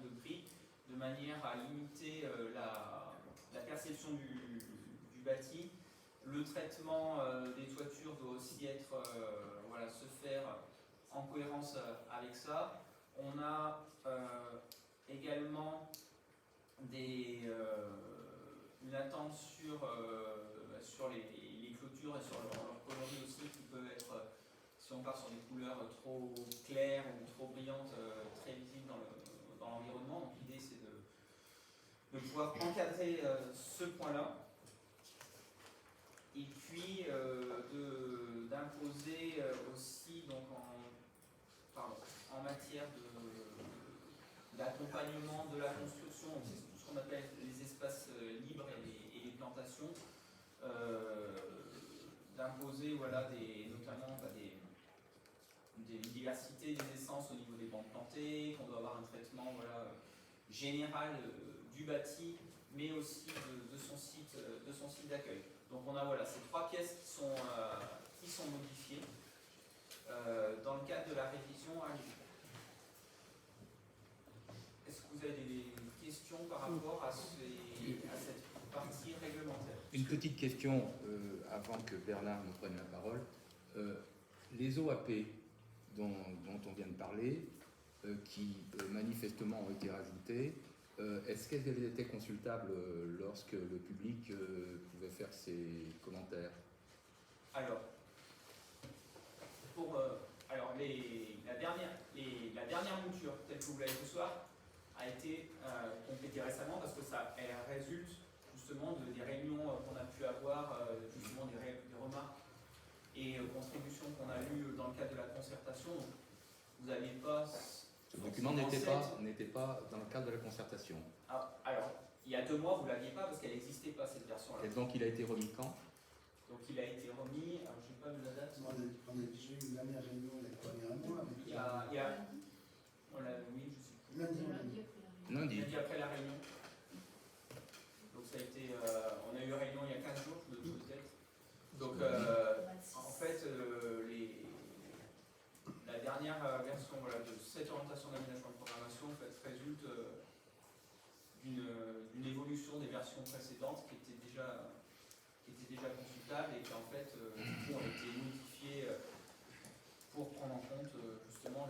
de gris, de manière à limiter la perception du bâti. Le traitement des toitures doit aussi être, se faire en cohérence avec ça. On a également une attente sur les clôtures et sur leur coloris aussi, qui peuvent être, si on part sur des couleurs trop claires ou trop brillantes, très visibles dans l'environnement. Donc l'idée c'est de pouvoir encadrer ce point-là. Et puis d'imposer aussi donc en matière d'accompagnement de la construction, c'est tout ce qu'on appelle les espaces libres et les plantations, d'imposer notamment une diversité des essences au niveau des bancs plantés, qu'on doit avoir un traitement général du bâti, mais aussi de son site d'accueil. Donc on a ces trois pièces qui sont modifiées dans le cadre de la révision à l'IFE. Est-ce que vous avez des questions par rapport à cette partie réglementaire? Une petite question avant que Bernard nous prenne la parole. Les OAP dont on vient de parler, qui manifestement ont été rajoutées, est-ce qu'elles étaient consultables lorsque le public pouvait faire ses commentaires? Alors, la dernière mouture, telle que vous l'avez ce soir, a été complétée récemment parce que elle résulte justement des réunions qu'on a pu avoir, justement des remarques et contributions qu'on a eues dans le cadre de la concertation. Donc, vous n'avez pas... Ce document n'était pas dans le cadre de la concertation. Alors, il y a 2 mois, vous ne l'aviez pas parce qu'elle n'existait pas, cette version-là. Et donc il a été remis quand? Donc il a été remis, alors je n'ai pas vu la date. On a déjà eu une dernière réunion il y a un mois. Oui, je sais plus. Lundi après la réunion. Donc ça a été, on a eu une réunion il y a 15 jours, peut-être. Donc en fait, la dernière version de cette orientation d'aménagement de programmation résulte d'une évolution des versions précédentes qui étaient déjà consultables et qui en fait ont été modifiées pour prendre en compte justement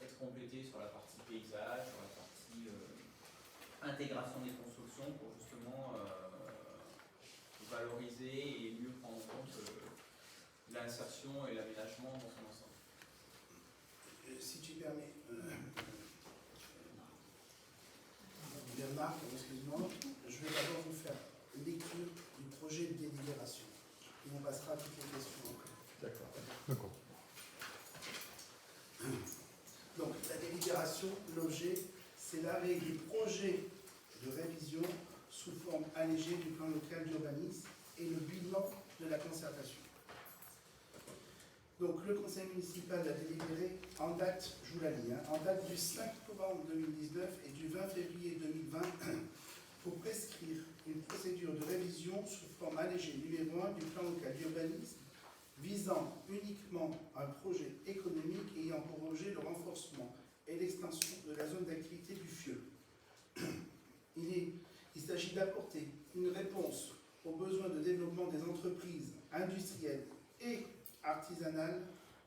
être complétées sur la partie paysage, sur la partie intégration des constructions pour justement valoriser et mieux prendre en compte l'insertion et l'aménagement dans son ensemble. Si tu permets, Bernard, excuse-moi, je vais d'abord vous faire lecture du projet de délibération et on passera à toutes les questions après. D'accord. Donc la délibération, l'objet, c'est l'arrêt du projet de révision sous forme allégée du plan local d'urbanisme et le bilan de la concertation. Donc le conseil municipal a délibéré en date, je vous la lis, en date du 5 novembre 2019 et du 20 février 2020 pour prescrire une procédure de révision sous forme allégée numéro 1 du plan local d'urbanisme visant uniquement un projet économique ayant pour objet le renforcement et l'extension de la zone d'activité du FIEul. Il s'agit d'apporter une réponse aux besoins de développement des entreprises industrielles et artisanales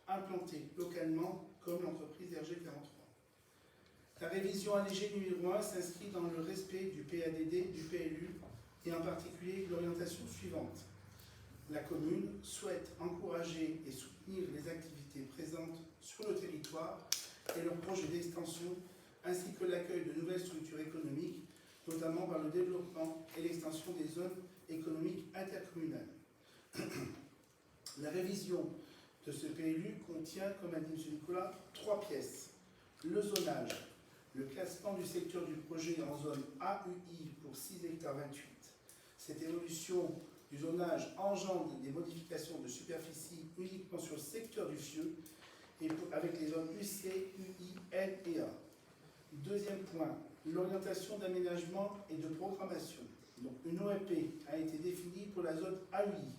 implantées localement, comme l'entreprise RG43. La révision allégée numéro 1 s'inscrit dans le respect du PADD, du PLU, et en particulier l'orientation suivante. La commune souhaite encourager et soutenir les activités présentes sur le territoire et leurs projets d'extension, ainsi que l'accueil de nouvelles structures économiques, notamment par le développement et l'extension des zones économiques intercommunales. La révision de ce PLU contient, comme a dit M. Nicolas, 3 pièces. Le zonage, le classement du secteur du projet en zone AUI pour 6 hectares 28. Cette évolution du zonage engendre des modifications de superficie uniquement sur le secteur du FIEU et avec les zones UC, UI, L et A. Deuxième point, l'orientation d'aménagement et de programmation. Donc, une OEP a été définie pour la zone AUI.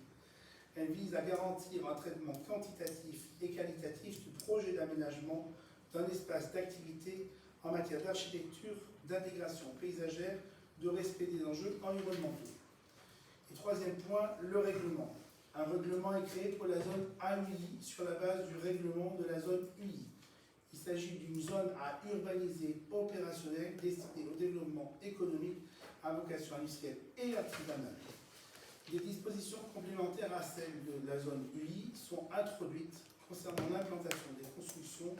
Elle vise à garantir un traitement quantitatif et qualitatif du projet d'aménagement d'un espace d'activité en matière d'architecture, d'intégration paysagère, de respect des enjeux environnementaux. Et troisième point, le règlement. Un règlement est créé pour la zone AUI sur la base du règlement de la zone UI. Il s'agit d'une zone à urbaniser opérationnelle destinée au développement économique à vocation industrielle et artisanale. Des dispositions complémentaires à celles de la zone UI sont introduites concernant l'implantation des constructions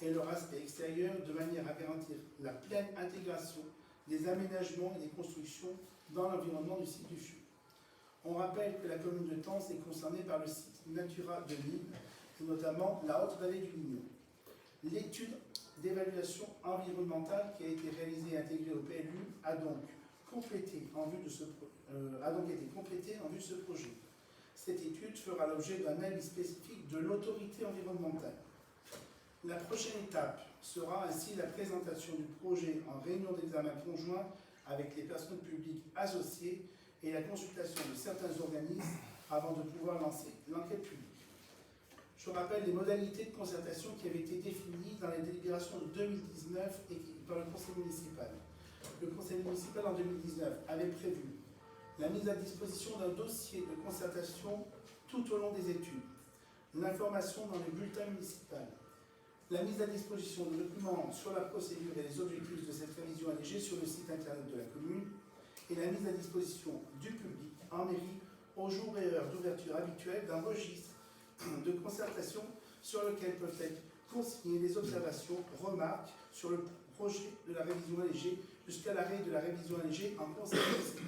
et leur aspect extérieur de manière à garantir la pleine intégration des aménagements et des constructions dans l'environnement du site du FIEU. On rappelle que la commune de Tence est concernée par le site Natura 2000, et notamment la haute vallée du Lignon. L'étude d'évaluation environnementale qui a été réalisée et intégrée au PLU a donc été complétée en vue de ce projet. Cette étude fera l'objet d'un avis spécifique de l'autorité environnementale. La prochaine étape sera ainsi la présentation du projet en réunion d'examen conjoint avec les personnes publiques associées et la consultation de certains organismes avant de pouvoir lancer l'enquête publique. Je rappelle les modalités de concertation qui avaient été définies dans les délibérations de 2019 et par le conseil municipal. Le conseil municipal en 2019 avait prévu la mise à disposition d'un dossier de concertation tout au long des études, l'information dans le bulletin municipal, la mise à disposition de documents sur la procédure et les objectifs de cette révision allégée sur le site internet de la commune et la mise à disposition du public en mairie aux jours et heures d'ouverture habituelle d'un registre de concertation sur lequel peuvent être consignées les observations, remarques sur le projet de la révision allégée jusqu'à l'arrêt de la révision allégée en conseil municipal.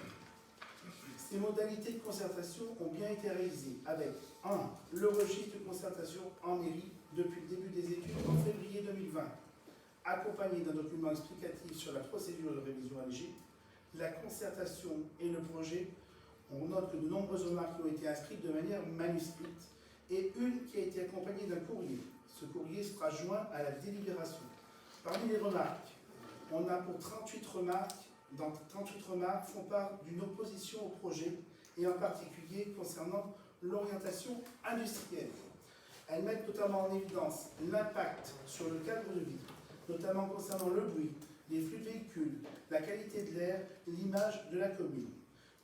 Ces modalités de concertation ont bien été réalisées avec 1. Le registre de concertation en mairie depuis le début des études en février 2020, accompagné d'un document explicatif sur la procédure de révision allégée, la concertation et le projet. On note que de nombreuses remarques ont été inscrites de manière manuscrite et une qui a été accompagnée d'un courrier. Ce courrier sera joint à la délibération. Parmi les remarques, on a pour 38 remarques, dans 38 remarques font part d'une opposition au projet et en particulier concernant l'orientation industrielle. Elles mettent notamment en évidence l'impact sur le cadre de vie, notamment concernant le bruit, les flux de véhicules, la qualité de l'air, l'image de la commune.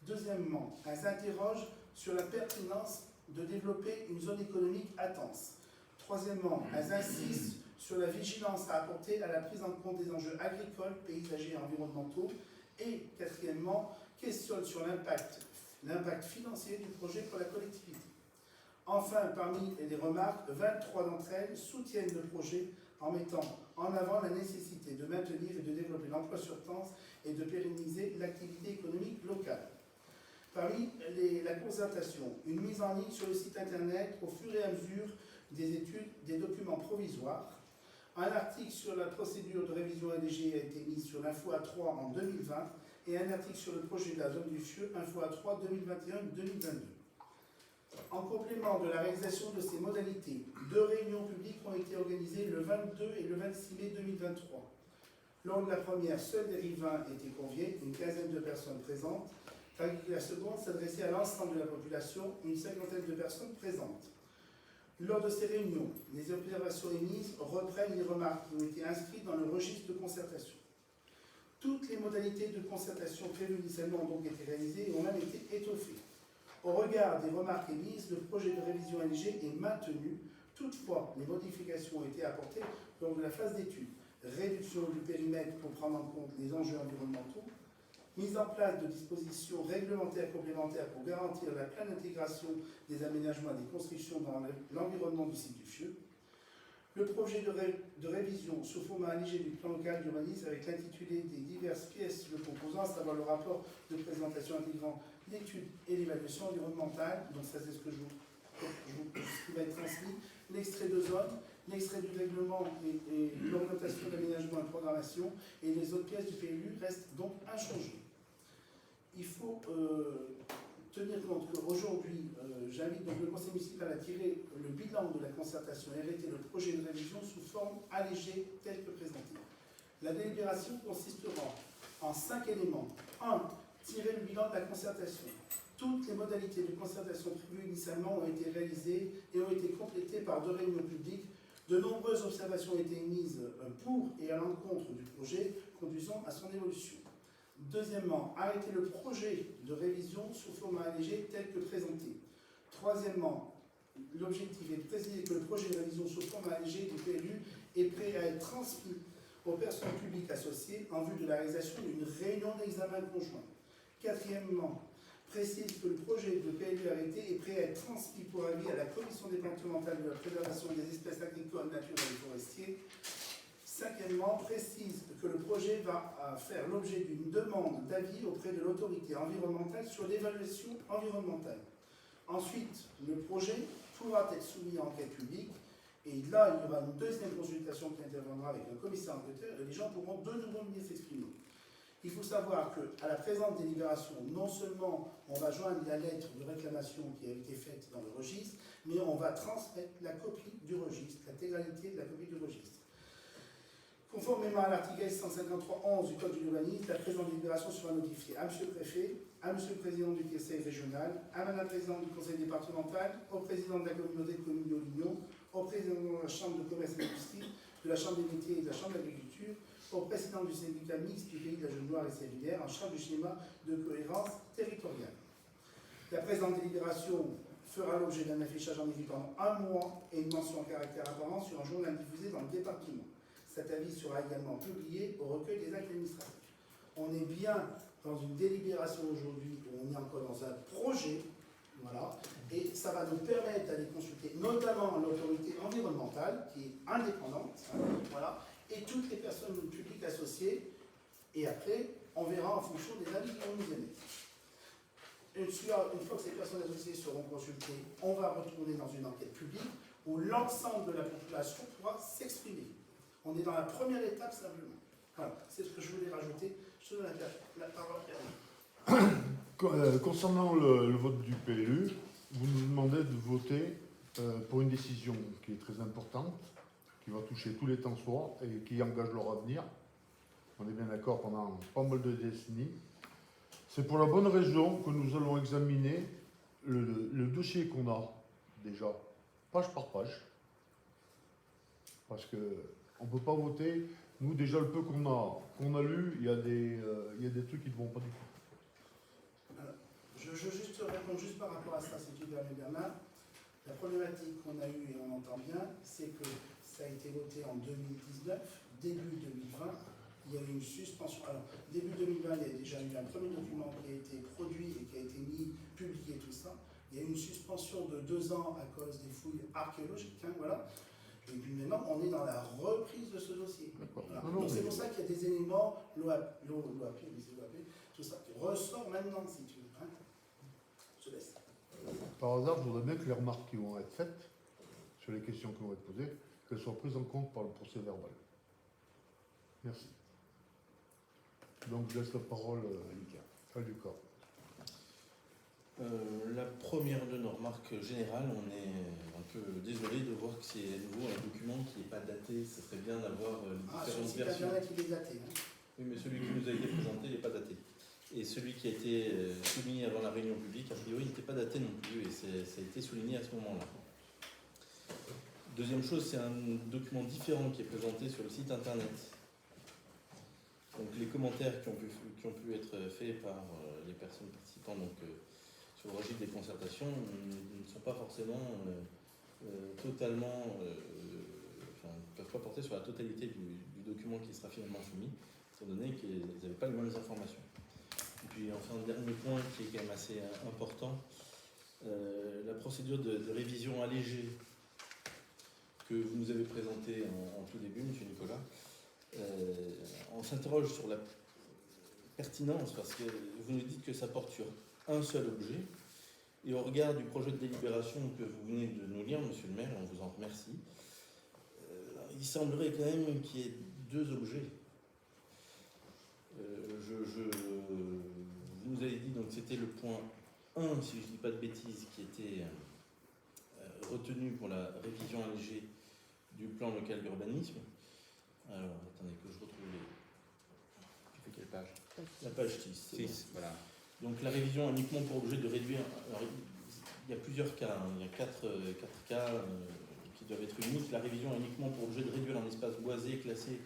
Deuxièmement, elles s'interrogent sur la pertinence de développer une zone économique à Tence. Troisièmement, elles insistent sur la vigilance à apporter à la prise en compte des enjeux agricoles, paysagers et environnementaux. Et quatrièmement, questionnent sur l'impact financier du projet pour la collectivité. Enfin, parmi les remarques, 23 d'entre elles soutiennent le projet en mettant en avant la nécessité de maintenir et de développer l'emploi sur Tence et de pérenniser l'activité économique locale. Parmi la concertation, une mise en ligne sur le site internet au fur et à mesure des études, des documents provisoires. Un article sur la procédure de révision allégée a été mis sur l'Info A3 en 2020 et un article sur le projet de la zone du FIEU, Info A3 2021-2022. En complément de la réalisation de ces modalités, 2 réunions publiques ont été organisées le 22 et le 26 mai 2023. Lors de la première, seuls des riverains étaient conviés, une quinzaine de personnes présentes, tandis que la seconde s'adressait à l'ensemble de la population, une 50aine de personnes présentes. Lors de ces réunions, les observations émises reprennent les remarques qui ont été inscrites dans le registre de concertation. Toutes les modalités de concertation prévues initialement ont donc été réalisées et ont même été étoffées. Au regard des remarques émises, le projet de révision LG est maintenu. Toutefois, les modifications ont été apportées lors de la phase d'étude. Réduction du périmètre pour prendre en compte les enjeux environnementaux, mise en place de dispositions réglementaires complémentaires pour garantir la pleine intégration des aménagements et des constructions dans l'environnement du site du FIEU. Le projet de révision sous format allégé du plan local d'urbanisme avec l'intitulé des diverses pièces le composant, à savoir le rapport de présentation intégrant l'étude et l'évaluation environnementale, donc ça c'est ce qui va être transmis, l'extrait de zone, l'extrait du règlement et l'orientation d'aménagement et de programmation, et les autres pièces du PLU restent donc inchangées. Il faut tenir compte qu'aujourd'hui, j'invite donc le conseil municipal à tirer le bilan de la concertation et arrêter le projet de révision sous forme allégée tel que présenté. La délibération consistera en 5 éléments. 1. Tirer le bilan de la concertation. Toutes les modalités de concertation prévues initialement ont été réalisées et ont été complétées par 2 réunions publiques. De nombreuses observations ont été émises pour et à l'encontre du projet, conduisant à son évolution. Deuxièmement, arrêter le projet de révision sous format allégé tel que présenté. Troisièmement, l'objectif est de préciser que le projet de révision sous format allégé du PLU est prêt à être transmis aux personnes publiques associées en vue de la réalisation d'une réunion d'examen conjoint. Quatrièmement, précise que le projet de PLU arrêté est prêt à être transmis pour avis à la Commission départementale de la préservation des espèces agricoles, naturelles et forestières. Cinquièmement, précise que le projet va faire l'objet d'une demande d'avis auprès de l'autorité environnementale sur l'évaluation environnementale. Ensuite, le projet pourra être soumis à enquête publique et là, il y aura une deuxième consultation qui interviendra avec un commissaire enquêteur et les gens pourront de nouveau venir s'exprimer. Il faut savoir qu'à la présente délibération, non seulement on va joindre la lettre de réclamation qui a été faite dans le registre, mais on va transmettre la copie du registre, l'intégralité de la copie du registre. Conformément à l'article 153.11 du Code de l'urbanisme, la présente délibération sera notifiée à M. le Préfet, à M. le Président du Conseil régional, à Mme la Présidente du Conseil départemental, au Président de la communauté de communes de l'Union, au Président de la Chambre de commerce et d'industrie, de la Chambre des métiers et de la Chambre d'agriculture, au Président du syndicat mixte du pays de la Genevoise et Sévillère, en charge du schéma de cohérence territoriale. La présente délibération fera l'objet d'un affichage en écrit pendant 1 mois et une mention en caractère apparent sur un journal diffusé dans le département. Cet avis sera également publié au recueil des actes administratifs. On est bien dans une délibération aujourd'hui où on est encore dans un projet, voilà, et ça va nous permettre d'aller consulter notamment l'autorité environnementale qui est indépendante, voilà, et toutes les personnes publiques associées, et après, on verra en fonction des avis qu'on nous émet. Une fois que ces personnes associées seront consultées, on va retourner dans une enquête publique où l'ensemble de la population pourra s'exprimer. On est dans la première étape simplement. Voilà, c'est ce que je voulais rajouter. Je te donne la parole à Concernant le vote du PLU, vous nous demandez de voter pour une décision qui est très importante, qui va toucher tous les temps soirs et qui engage leur avenir. On est bien d'accord pendant pas mal de décennies. C'est pour la bonne raison que nous allons examiner le dossier qu'on a déjà, page par page. Parce qu'on ne peut pas voter. Nous, déjà, le peu qu'on a lu, il y a des trucs qui ne vont pas du tout. Je juste réponds juste par rapport à ça, si tu permets, Bernard. La problématique qu'on a eue, et on entend bien, c'est que ça a été voté en 2019, début 2020, il y a eu une suspension. Alors, début 2020, il y a déjà eu un premier document qui a été produit et qui a été publié, tout ça. Il y a eu une suspension de 2 ans à cause des fouilles archéologiques, hein, voilà. Et puis maintenant, on est dans la reprise de ce dossier. Voilà. Donc c'est pour ça qu'il y a des éléments, l'OAP, tout ça, qui ressort maintenant, si tu veux. Hein. Je te laisse. Par hasard, je voudrais bien que les remarques qui vont être faites sur les questions qui vont être posées, qu'elles soient prises en compte par le procès verbal. Merci. Donc je laisse la parole à Lucas. La première de nos remarques générales, on est un peu désolé de voir que c'est à nouveau un document qui n'est pas daté. Ce serait bien d'avoir les différentes versions. Il est daté. Hein. Oui, mais celui qui nous a été présenté n'est pas daté. Et celui qui a été souligné avant la réunion publique, a priori, n'était pas daté non plus, et ça a été souligné à ce moment-là. Deuxième chose, c'est un document différent qui est présenté sur le site internet. Donc les commentaires qui ont pu être faits par les personnes participant donc, sur le registre des concertations ne sont pas forcément totalement, ne peuvent pas porter sur la totalité du document qui sera finalement soumis, étant donné qu'ils n'avaient pas les mêmes informations. Et puis enfin, un dernier point qui est quand même assez important, la procédure de révision allégée que vous nous avez présentée en tout début, M. Nicolas, on s'interroge sur la pertinence, parce que vous nous dites que ça porte sur un seul objet, et au regard du projet de délibération que vous venez de nous lire, Monsieur le maire, et on vous en remercie, il semblerait quand même qu'il y ait deux objets. Vous nous avez dit donc c'était le point 1, si je ne dis pas de bêtises, qui était retenu pour la révision allégée du plan local d'urbanisme. Alors, attendez que je retrouve les... Tu fais quelle page? La page 6. 6, voilà. Donc la révision a uniquement pour objet de réduire... Alors, il y a plusieurs cas, hein. Il y a quatre cas qui doivent être uniques. La révision a uniquement pour objet de réduire un espace boisé classé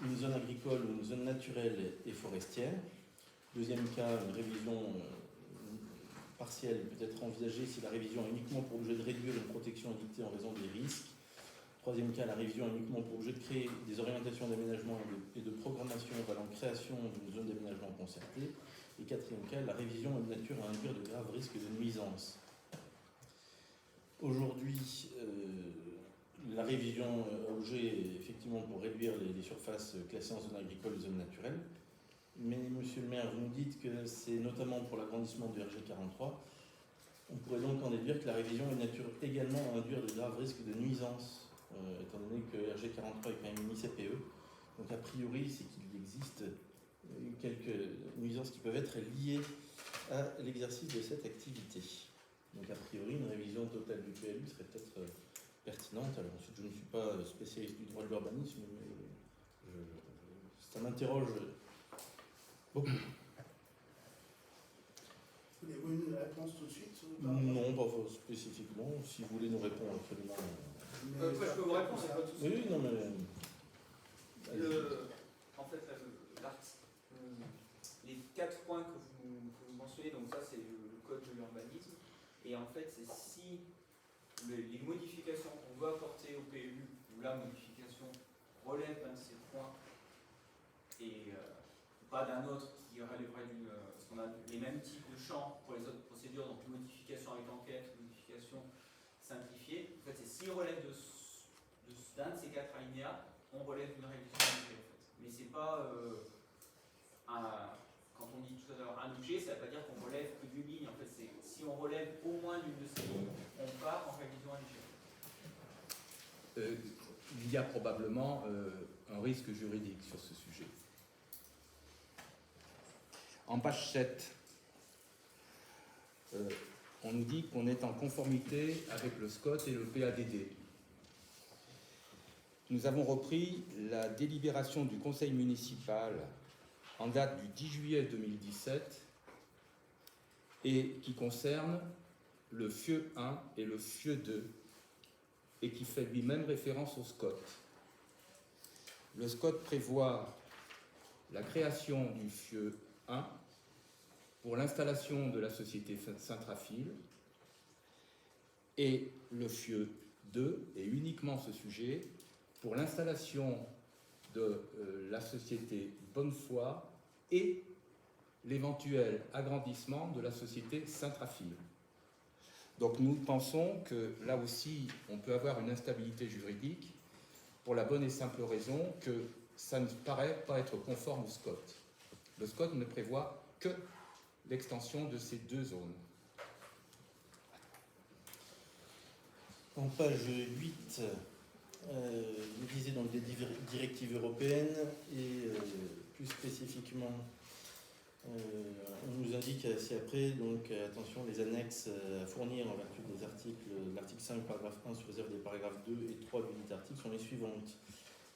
une zone agricole ou une zone naturelle et forestière. Deuxième cas, une révision partielle peut être envisagée si la révision a uniquement pour objet de réduire une protection édictée en raison des risques. Troisième cas, la révision a uniquement pour objet de créer des orientations d'aménagement et de programmation valant création d'une zone d'aménagement concertée. Et quatrième cas, la révision est de nature à induire de graves risques de nuisance. Aujourd'hui, la révision a objet effectivement pour réduire les surfaces classées en zone agricole et zone naturelle. Mais monsieur le maire, vous nous dites que c'est notamment pour l'agrandissement du RG43. On pourrait donc en déduire que la révision est de nature également à induire de graves risques de nuisance, étant donné que RG43 est quand même une ICPE. Donc a priori, c'est qu'il existe quelques nuisances qui peuvent être liées à l'exercice de cette activité. Donc a priori, une révision totale du PLU serait peut-être pertinente. Alors ensuite, je ne suis pas spécialiste du droit de l'urbanisme, mais ça m'interroge beaucoup. Voulez-vous une réponse tout de suite? Non, pas spécifiquement. Si vous voulez nous répondre absolument. Je peux vous répondre, c'est pas tout de suite. Oui, non, mais. En fait, les 4 points que vous mentionnez, donc ça c'est le code de l'urbanisme, et en fait c'est si les modifications qu'on veut apporter au PLU, ou la modification relève d'un de ces points, et pas d'un autre qui relèverait d'une... parce qu'on a les mêmes types de champs pour les autres procédures, donc modification avec enquête, modification simplifiée. En fait, c'est s'il relève d'un de ces 4 alinéas, on relève d'une révision allégée, en fait. Mais c'est pas quand on dit tout à l'heure un objet, ça ne veut pas dire qu'on relève que d'une ligne. En fait, c'est si on relève au moins d'une de ces lignes, on part en révision allégée. Il y a probablement un risque juridique sur ce sujet. En page 7, on nous dit qu'on est en conformité avec le SCOT et le PADD. Nous avons repris la délibération du conseil municipal en date du 10 juillet 2017 et qui concerne le FIE 1 et le FIE 2 et qui fait lui-même référence au SCOT. Le SCOT prévoit la création du FIE 1 pour l'installation de la société Centrafil et le FIE 2 est uniquement ce sujet pour l'installation de la société Bonnefoy et l'éventuel agrandissement de la société Centrafil. Donc nous pensons que là aussi on peut avoir une instabilité juridique pour la bonne et simple raison que ça ne paraît pas être conforme au SCOT. Le SCOT ne prévoit que l'extension de ces deux zones. En page 8, vous disiez donc des directives européennes et plus spécifiquement, on nous indique ci-après, donc attention, les annexes à fournir en vertu des articles, l'article 5, paragraphe 1, sous réserve des paragraphes 2 et 3 du dit article sont les suivantes.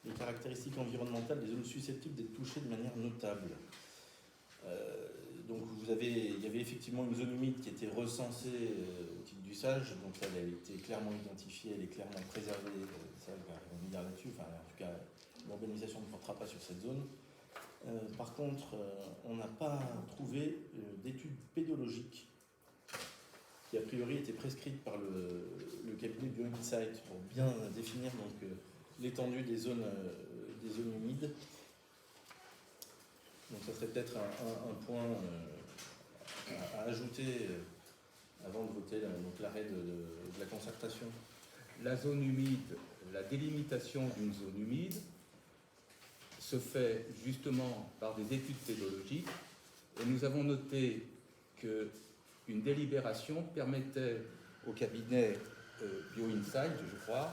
Les caractéristiques environnementales des zones susceptibles d'être touchées de manière notable. Donc il y avait effectivement une zone humide qui était recensée au titre du SAGE, donc ça elle a été clairement identifiée, elle est clairement préservée, ça on va revenir là-dessus, enfin en tout cas l'urbanisation ne portera pas sur cette zone. Par contre, on n'a pas trouvé d'études pédologiques qui a priori était prescrite par le cabinet BioInsight pour bien définir donc, l'étendue des zones humides. Donc ça serait peut-être un point à ajouter avant de voter donc l'arrêt de la concertation. La zone humide, la délimitation d'une zone humide se fait justement par des études pédologiques et nous avons noté qu'une délibération permettait au cabinet BioInsight, je crois,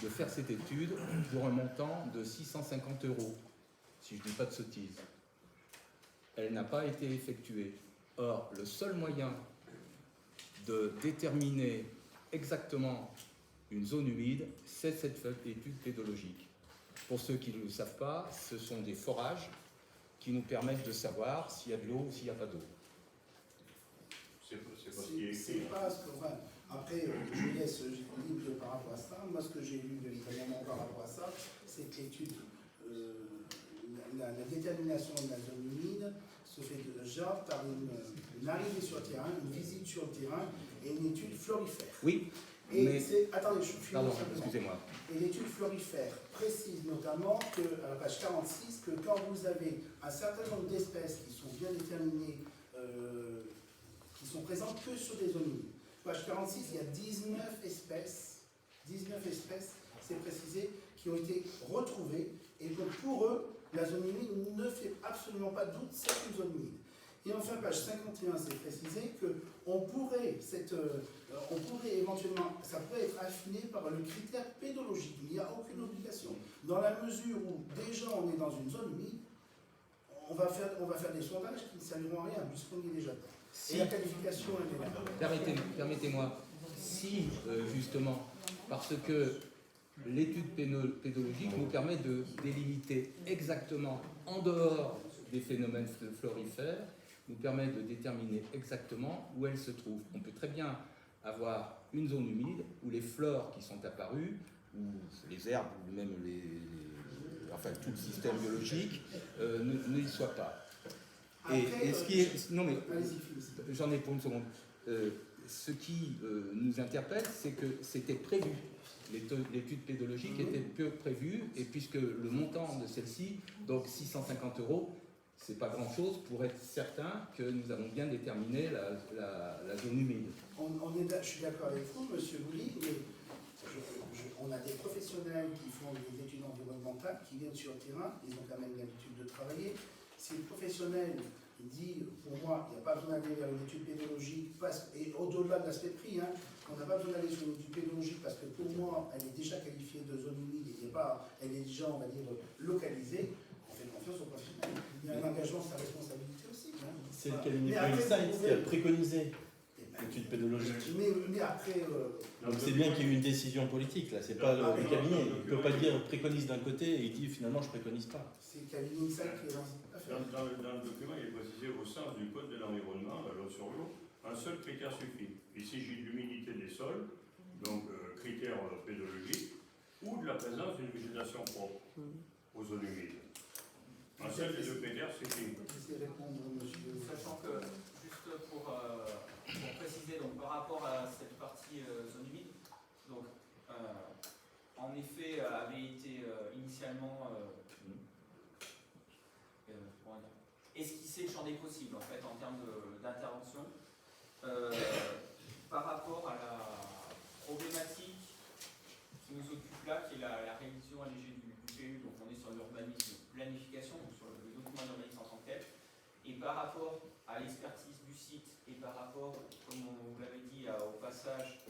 de faire cette étude pour un montant de 650 €, si je ne dis pas de sottises. Elle n'a pas été effectuée. Or, le seul moyen de déterminer exactement une zone humide, c'est cette étude pédologique. Pour ceux qui ne le savent pas, ce sont des forages qui nous permettent de savoir s'il y a de l'eau ou s'il n'y a pas d'eau. C'est pas ce que, enfin, après, je laisse libre par rapport à ça. Moi, ce que j'ai lu évidemment par rapport à ça, c'est que l'étude, la détermination de la zone humide se fait déjà par une arrivée sur le terrain, une visite sur le terrain et une étude florifère. Oui, et mais... Attendez, je finis Pardon, simplement. excusez-moi. Et l'étude florifère précise notamment que, à la page 46, que quand vous avez un certain nombre d'espèces qui sont bien déterminées, qui sont présentes que sur des zones humides. Page 46, il y a 19 espèces, c'est précisé, qui ont été retrouvées, et donc pour eux, la zone humide ne fait absolument pas de doute, c'est une zone humide. Et enfin, page 51, c'est précisé qu'on pourrait, éventuellement, ça pourrait être affiné par le critère pédologique. Il n'y a aucune obligation. Dans la mesure où déjà on est dans une zone humide, on va faire des sondages qui ne serviront à rien, puisqu'on y est déjà dedans. Si, et la qualification, elle est là. Permettez-moi, si justement, parce que l'étude pédologique nous permet de délimiter exactement en dehors des phénomènes florifères, nous permet de déterminer exactement où elle se trouve. On peut très bien avoir une zone humide où les flores qui sont apparues, ou les herbes, ou même enfin tout le système biologique, ne y soient pas. Et ce qui est... Non mais, j'en ai pour une seconde. Ce qui nous interpelle, c'est que c'était prévu. L'étude pédologique était peu prévue, et puisque le montant de celle-ci, donc 650 €, c'est pas grand-chose pour être certain que nous avons bien déterminé la zone humide. Je suis d'accord avec vous, monsieur Bouli, mais on a des professionnels qui font des études environnementales, qui viennent sur le terrain, ils ont quand même l'habitude de travailler. Si le professionnel dit, pour moi, il n'y a pas besoin d'aller vers une étude pédologique, et au-delà de l'aspect prix, hein, on n'a pas besoin d'aller sur une étude pédologique parce que pour moi, elle est déjà qualifiée de zone humide et elle est déjà, on va dire, localisée. On fait confiance au professionnel. Il y a un engagement sur sa responsabilité aussi. Hein. C'est le cabinet BioInsight qui a préconisé l'étude pédologique. Mais après... Donc c'est bien qu'il y ait eu une décision politique, là, c'est pas le cabinet. Il ne peut pas dire préconise d'un côté et il dit finalement je préconise pas. C'est le cabinet BioInsight qui est dans cette affaire. Dans le document, il est précisé au sens du Code de l'environnement, la loi sur l'eau, un seul critère suffit. Il s'agit de l'humidité des sols, donc critère pédologique, ou de la présence d'une végétation propre aux zones humides. Un seul des deux critères suffit. Sachant que, juste pour préciser, donc, par rapport à cette partie zone humide, donc, en effet, avait été initialement esquissé le champ des possibles en fait en termes d'intervention par rapport à la problématique qui nous occupe là, qui est la révision allégée du PU. Donc on est sur l'urbanisme planification, donc sur le document d'urbanisme en tant que tel, et par rapport à l'expertise du site et par rapport, comme on vous l'avait dit, au passage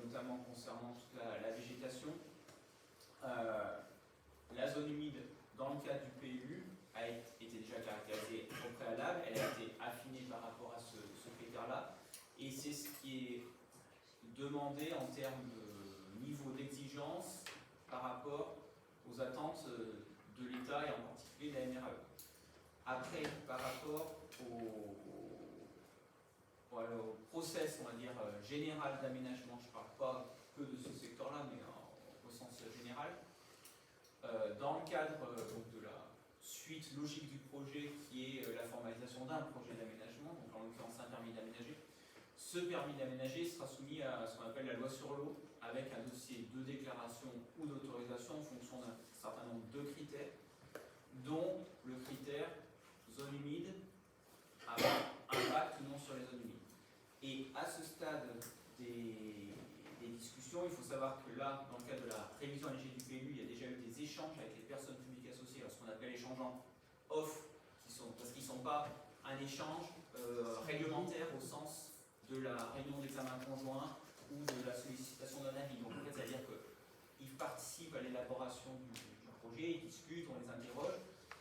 notamment concernant toute la végétation, la zone humide dans le cadre du PU a été déjà caractérisée au préalable, elle a été affinée par rapport à ce critère-là, et c'est ce qui est demandé en termes de niveau d'exigence par rapport aux attentes de l'État et en particulier de la MRE. Après, par rapport au process, on va dire, général d'aménagement, je ne parle pas que de ce secteur-là, mais au sens général, dans le cadre donc de la suite logique du projet qui est la formalisation d'un projet d'aménagement, donc en l'occurrence un permis d'aménager, ce permis d'aménager sera soumis à ce qu'on appelle la loi sur l'eau, avec un dossier de déclaration ou d'autorisation en fonction d'un certain nombre de critères, dont le critère zone humide a impact ou non sur les zones humides. Et à ce stade des discussions, il faut savoir que là, dans le cadre de la révision allégée du PLU, il y a déjà eu des échanges avec les personnes publiques associées, ce qu'on appelle échangeants off, parce qu'ils ne sont pas un échange réglementaire au sens de la réunion d'examen conjoint ou de la sollicitation d'un avis. Donc en fait, ça veut dire qu'ils participent à l'élaboration du projet, ils discutent, on les interroge,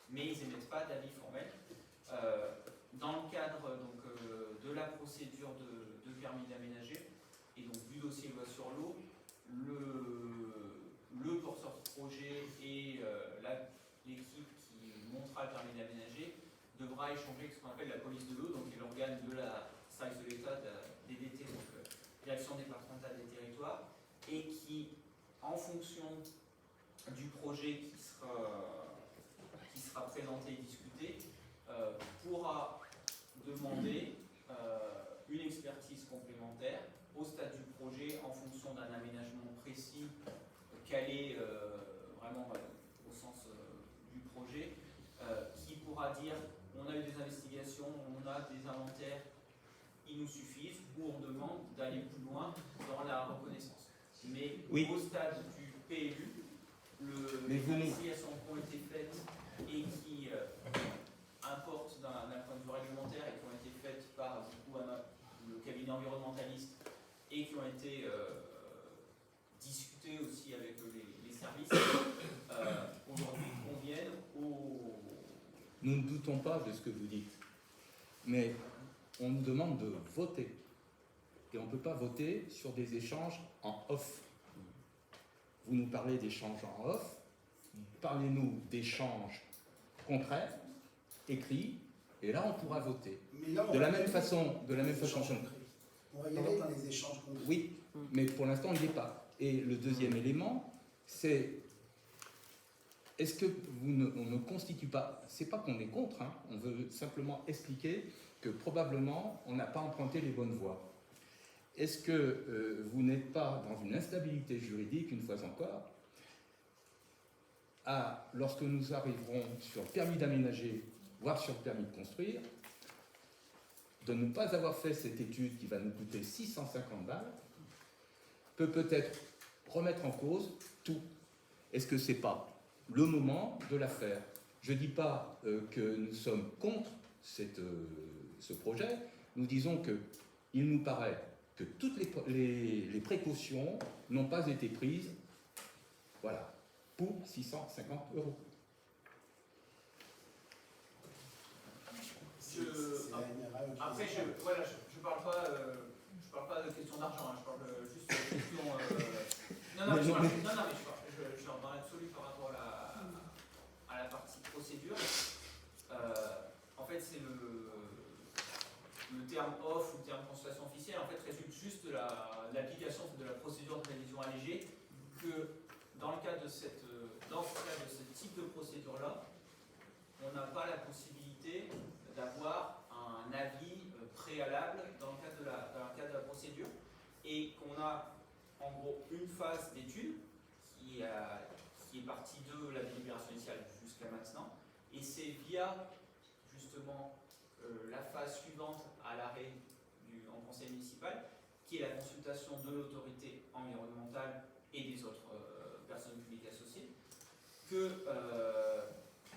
mais ils n'émettent pas d'avis formel. Dans le cadre donc, de la procédure de permis d'aménager et donc du dossier loi sur l'eau, le porteur de projet et l'équipe qui montera le permis d'aménager devra échanger avec ce qu'on appelle la police de l'eau, donc qui est l'organe de la service de l'État, DDT, donc Direction départementale des territoires, et qui, en fonction du projet qui sera présenté et discuté, pourra demander une expertise complémentaire au stade du projet en fonction d'un aménagement précis calé vraiment au sens du projet, qui pourra dire on a eu des investigations, on a des inventaires, ils nous suffisent, ou on demande d'aller plus loin dans la reconnaissance. Mais au stade du PLU, les investigations qui ont été faites et qui importent d'un point de vue réglementaire et qui ont été faites par le cabinet environnementaliste et qui ont été discutées aussi avec les services, aujourd'hui conviennent au... Nous ne doutons pas de ce que vous dites, mais on nous demande de voter. Et on ne peut pas voter sur des échanges en off. Vous nous parlez d'échanges en off, parlez-nous d'échanges concrets, écrits, et là on pourra voter. Mais là, de la même façon, on va y aller dans les échanges concrets. Oui, mais pour l'instant on n'y est pas. Et le deuxième élément, c'est est-ce que on ne constitue pas, c'est pas qu'on est contre, hein, on veut simplement expliquer que probablement on n'a pas emprunté les bonnes voies. Est-ce que vous n'êtes pas dans une instabilité juridique, une fois encore, lorsque nous arriverons sur le permis d'aménager, voire sur le permis de construire, de ne pas avoir fait cette étude qui va nous coûter 650 balles, peut-être remettre en cause tout. Est-ce que ce n'est pas le moment de la faire? Je ne dis pas que nous sommes contre ce projet, nous disons qu'il nous paraît que toutes les précautions n'ont pas été prises, voilà, pour 650 €. Après, je ne parle pas de question d'argent, je parle juste de question... mais je suis dans l'absolu par rapport à la partie procédure. En fait, c'est le terme off ou le terme consultation officielle, en fait, résulte juste de l'application de la procédure de révision allégée, que dans le cadre de ce type de procédure-là, on n'a pas la possibilité d'avoir un avis préalable dans le cadre de la procédure, et qu'on a en gros une phase d'étude qui est partie de la délibération initiale jusqu'à maintenant, et c'est via justement la phase suivante à l'arrêt en conseil municipal, qui est la consultation de l'autorité environnementale et des autres personnes publiques associées, que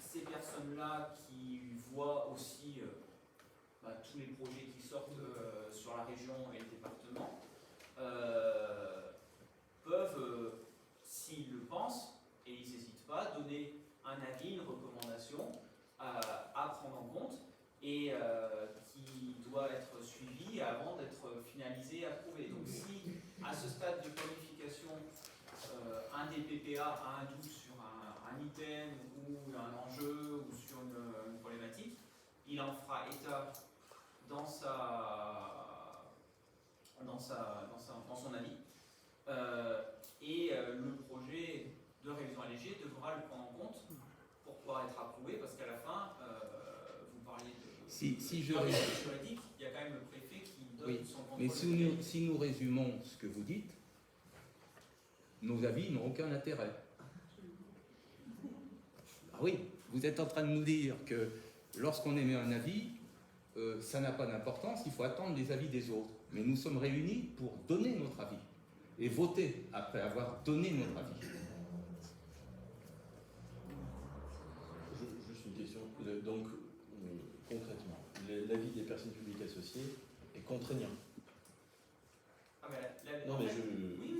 ces personnes-là qui voient aussi tous les projets qui sortent sur la région et le département peuvent, s'ils le pensent, et ils n'hésitent pas, donner un avis, une recommandation à prendre en compte et qui doit être suivi avant d'être finalisé et approuvé. Donc si à ce stade de planification, un des PPA a un doute sur un item ou un enjeu ou sur une problématique, il en fera état dans son avis. Et le projet de révision allégée devra le prendre en compte pour pouvoir être approuvé, parce qu'à la fin, vous parliez de si juridique, il y a quand même le préfet qui donne Oui, son contrôle mais de si légalité. si nous résumons ce que vous dites, nos avis n'ont aucun intérêt. Ah oui, vous êtes en train de nous dire que lorsqu'on émet un avis, ça n'a pas d'importance, il faut attendre les avis des autres. Mais nous sommes réunis pour donner notre avis et voter après avoir donné notre avis. Juste une question. Donc, concrètement, l'avis des personnes publiques associées est contraignant. Ah, mais Non, en mais fait, je.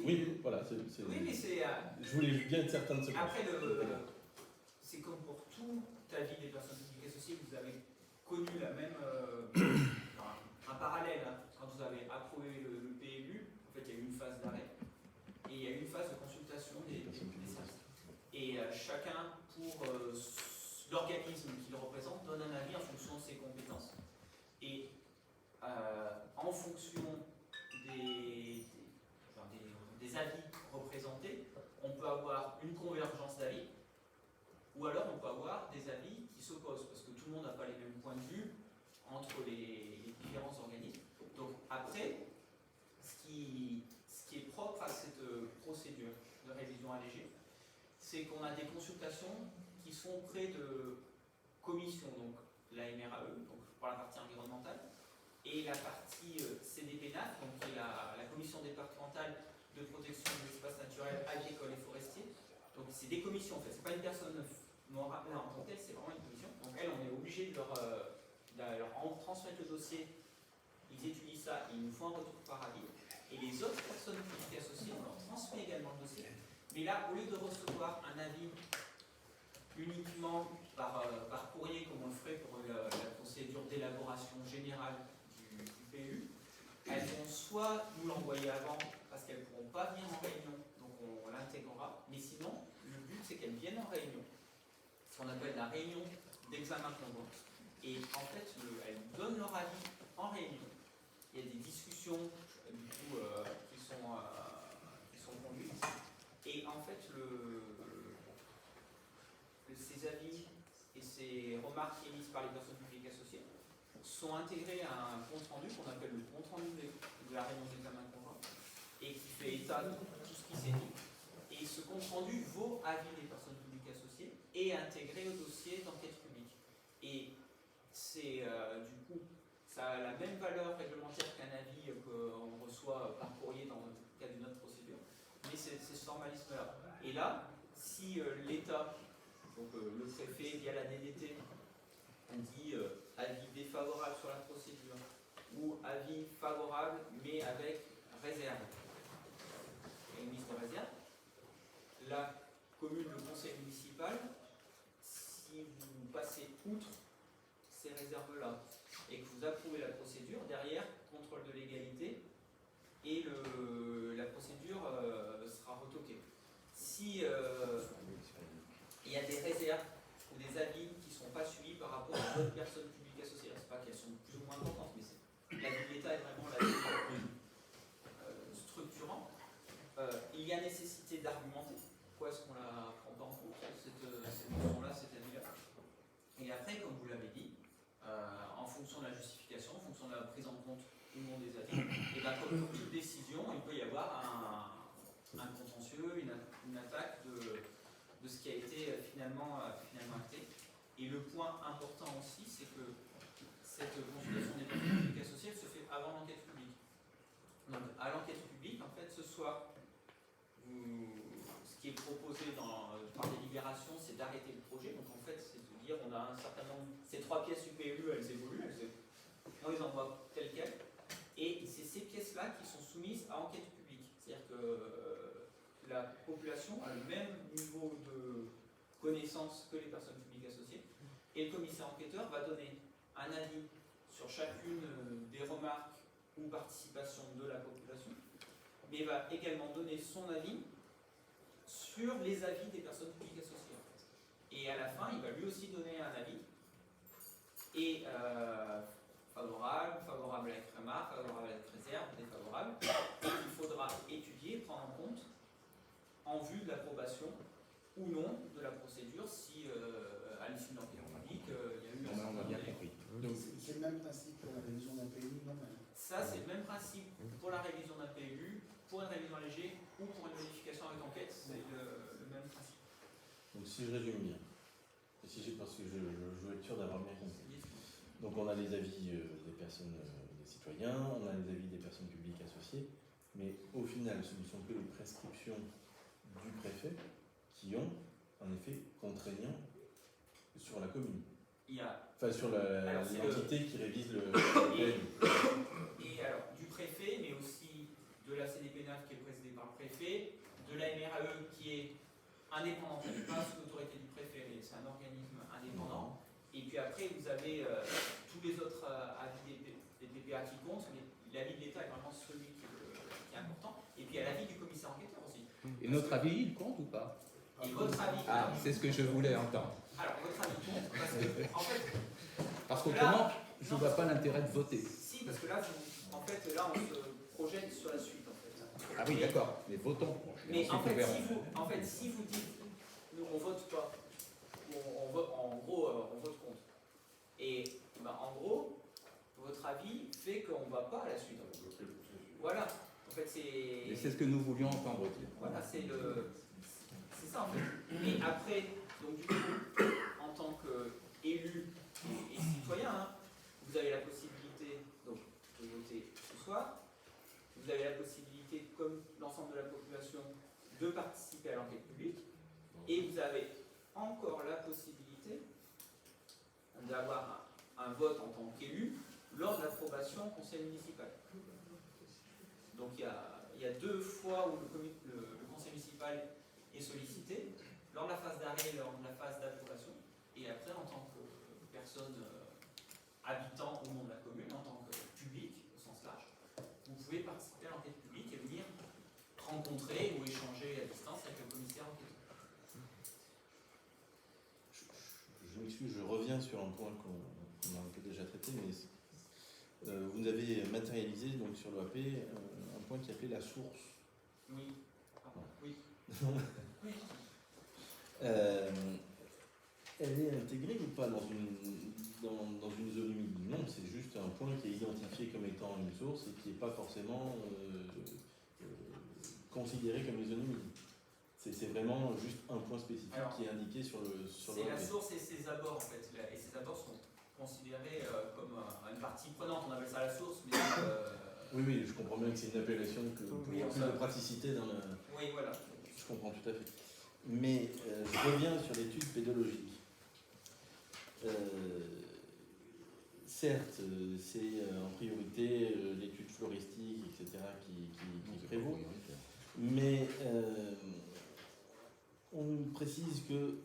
oui, voilà. oui, mais c'est. Je voulais bien être certain de ce point. Après, c'est comme pour tout avis des personnes publiques associées, vous avez connu la même. Un parallèle, hein. Quand vous avez approuvé le PLU, en fait, il y a eu une phase d'arrêt et il y a eu une phase de consultation des services. Et chacun, pour l'organisme qu'il représente, donne un avis en fonction de ses compétences. Et en fonction des avis représentés, on peut avoir une convergence d'avis, ou alors on peut avoir des avis qui s'opposent, parce que tout le monde n'a pas les mêmes points de vue entre les différents organismes. Donc après, ce qui est propre à cette procédure de révision allégée, c'est qu'on a des consultations qui sont auprès de commissions, donc la MRAE, donc pour la partie environnementale, et la partie CDPNAF, donc qui est la commission départementale de protection des espaces naturels, agricoles et forestiers. Donc c'est des commissions en fait, c'est pas une personne morale en tant que telle, c'est vraiment une commission. Donc elle, on est obligé de leur transmettre le dossier, ils étudient ça, ils nous font un retour par avis. Et les autres personnes publiques associées, on leur transmet également le dossier. Mais là, au lieu de recevoir un avis uniquement par courrier, comme on le ferait pour la procédure d'élaboration générale du PLU, elles vont soit nous l'envoyer avant, parce qu'elles ne pourront pas venir en réunion, donc on l'intégrera, mais sinon, le but c'est qu'elles viennent en réunion, ce qu'on appelle la réunion d'examen conjoint. Et en fait, elles donnent leur avis en réunion. Il y a des discussions du coup, qui sont conduites. Et en fait, ces avis et ces remarques émises par les personnes publiques associées sont intégrés à un compte rendu qu'on appelle le compte rendu de la réunion d'examen conjoint et qui fait état de tout ce qui s'est dit. Et ce compte rendu vaut avis des personnes publiques associées et est intégré au dossier d'enquête publique. Et c'est du coup, ça a la même valeur réglementaire qu'un avis qu'on reçoit par courrier dans le cas d'une autre procédure, mais c'est ce formalisme-là. Et là, si l'État, donc le préfet via la DDT, on dit avis défavorable sur la procédure ou avis favorable mais avec réserve, et une liste de réserve, la commune, le conseil municipal, si vous passez outre ces réserves-là et que vous approuvez la procédure, derrière, contrôle de légalité et la procédure sera retoquée. Si il y a des réserves ou des avis qui ne sont pas suivis par rapport à d'autres personnes publiques associées, c'est pas qu'elles sont plus ou moins importantes, mais l'avis de l'État est vraiment l'avis structurant. Il y a nécessité d'argumenter. Pourquoi est-ce qu'on la prend pas en compte, cette notion-là, cet avis-là? Et après, comme vous l'avez dit, en fonction de la justification, en fonction de la prise en compte ou non des avis, et bien comme pour toute décision, il peut y avoir un contentieux, une attaque de ce qui a été finalement acté. Et le point important aussi, c'est que cette consultation des personnes publiques associées se fait avant l'enquête publique. Donc à l'enquête publique, en fait, ce soir, ce qui est proposé par délibération, c'est d'arrêter le projet. Donc en fait, c'est de dire on a un certain nombre, ces 3 pièces du PLU, elles évoluent, on les envoie telles quelles. Et c'est ces pièces-là qui sont soumises à enquête publique. C'est-à-dire que la population a le même niveau de connaissance que les personnes publiques associées. Et le commissaire enquêteur va donner un avis sur chacune des remarques ou participations de la population, mais va également donner son avis sur les avis des personnes publiques associées. En fait. Et à la fin, il va lui aussi donner un avis, et favorable avec remarque, favorable avec réserve, défavorable, et il faudra étudier, prendre en compte, en vue de l'approbation ou non de la procédure, si à l'issue de l'enquête publique, il y a eu On a bien compris. C'est le même principe pour la révision d'un PLU, non? Ça, c'est le même principe pour la révision d'un PLU, pour une révision allégée ou pour une modification avec enquête, c'est le même principe. Donc si je résume bien, parce que je veux être sûr d'avoir bien compris. Donc on a les avis des personnes, des citoyens, on a les avis des personnes publiques associées, mais au final, ce ne sont que les prescriptions du préfet qui ont un effet contraignant sur la commune. Il y a, Enfin, sur l'entité qui révise le PLU. Et alors, du préfet, mais aussi de la CDPNAF qui est présidée par le préfet, de la MRAE qui est indépendante, elle n'est pas sous l'autorité du préfet, mais c'est un organisme indépendant. Et puis après, vous avez tous les autres avis des PPA qui comptent, mais l'avis de l'État est vraiment celui qui est important. Et puis il y a l'avis du commissaire enquêteur aussi. Et notre avis, il compte ou pas? Et votre avis. Ah, c'est ce que je voulais entendre. Alors, votre avis compte, parce que, en fait. Parce qu'autrement, je ne vois pas l'intérêt de voter. Si, parce que là, en fait, là, on se projette sur la suite, en fait. Ah oui, d'accord, mais votons. Mais en fait, si vous dites, nous, on vote pas, en gros, on vote contre. Et ben, en gros, votre avis fait qu'on ne va pas à la suite. Voilà. En fait, c'est. Et c'est ce que nous voulions entendre dire. Voilà, c'est ça en fait. Et après, donc du coup, en tant qu'élu et citoyen, hein, vous avez la possibilité donc, de voter ce soir. Vous avez la possibilité, comme l'ensemble de la population, de participer à l'enquête publique. Et vous avez encore la possibilité d'avoir un vote en tant qu'élu lors de l'approbation au conseil municipal. Donc il y a 2 fois où le conseil municipal est sollicité, lors de la phase d'arrêt, lors de la phase d'approbation, et après en tant que personne habitant ou non de la commune, en tant que public au sens large, vous pouvez participer à l'enquête publique et venir rencontrer ou échanger à distance avec le commissaire enquêteur. Je m'excuse, je reviens sur un point qu'on a un peu déjà traité, mais vous avez matérialisé donc, sur l'OAP un point qui appelait la source. Oui. Oui. Oui. Elle est intégrée ou pas dans une zone humide? Non, c'est juste un point qui est identifié comme étant une source et qui n'est pas forcément considéré comme une zone humide. C'est vraiment juste un point spécifique qui est indiqué sur le. C'est la source et ses abords en fait. Et ses abords sont considérés comme une partie prenante. On appelle ça la source, mais. Oui, je comprends bien que c'est une appellation pour plus de praticité dans le. Oui, voilà. Je comprends tout à fait. Mais je reviens sur l'étude pédologique. Certes, c'est en priorité l'étude floristique, etc., qui prévaut. Mais on précise que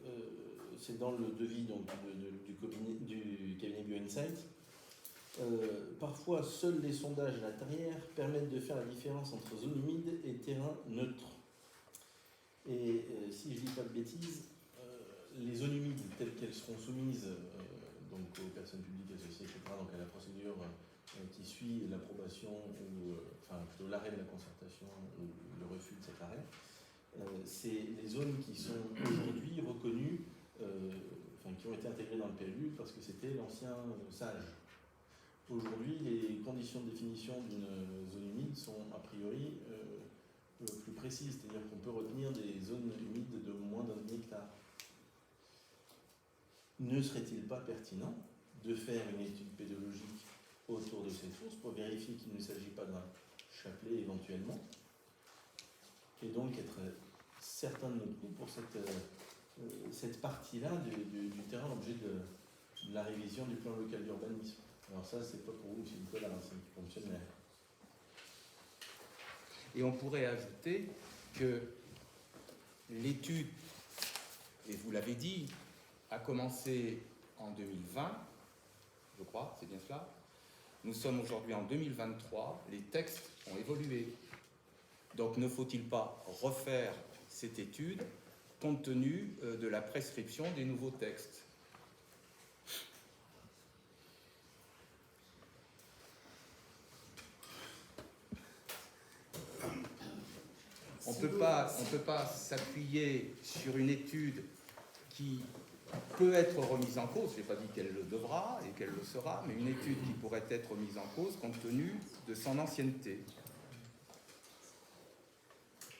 c'est dans le devis donc, du cabinet BioInsight. Parfois, seuls les sondages à la tarière permettent de faire la différence entre zone humide et terrain neutre. Et si je ne dis pas de bêtises, les zones humides telles qu'elles seront soumises donc aux personnes publiques associées, etc., donc à la procédure qui suit l'approbation ou enfin plutôt l'arrêt de la concertation ou le refus de cet arrêt, c'est les zones qui sont aujourd'hui reconnues, enfin qui ont été intégrées dans le PLU parce que c'était l'ancien SAGE. Aujourd'hui, les conditions de définition d'une zone humide sont a priori plus précises, c'est-à-dire qu'on peut retenir des zones humides de moins d'1 hectare. Ne serait-il pas pertinent de faire une étude pédologique autour de ces sources pour vérifier qu'il ne s'agit pas d'un chapelet éventuellement, et donc être certain de notre coup pour cette partie-là du terrain objet de la révision du plan local d'urbanisme. Alors ça, c'est pas pour vous, c'est Nicolas, c'est qui fonctionnaire. Et on pourrait ajouter que l'étude, et vous l'avez dit, a commencé en 2020, je crois, c'est bien cela. Nous sommes aujourd'hui en 2023, les textes ont évolué. Donc ne faut-il pas refaire cette étude compte tenu de la prescription des nouveaux textes? On ne peut pas s'appuyer sur une étude qui peut être remise en cause, je n'ai pas dit qu'elle le devra et qu'elle le sera, mais une étude qui pourrait être remise en cause compte tenu de son ancienneté.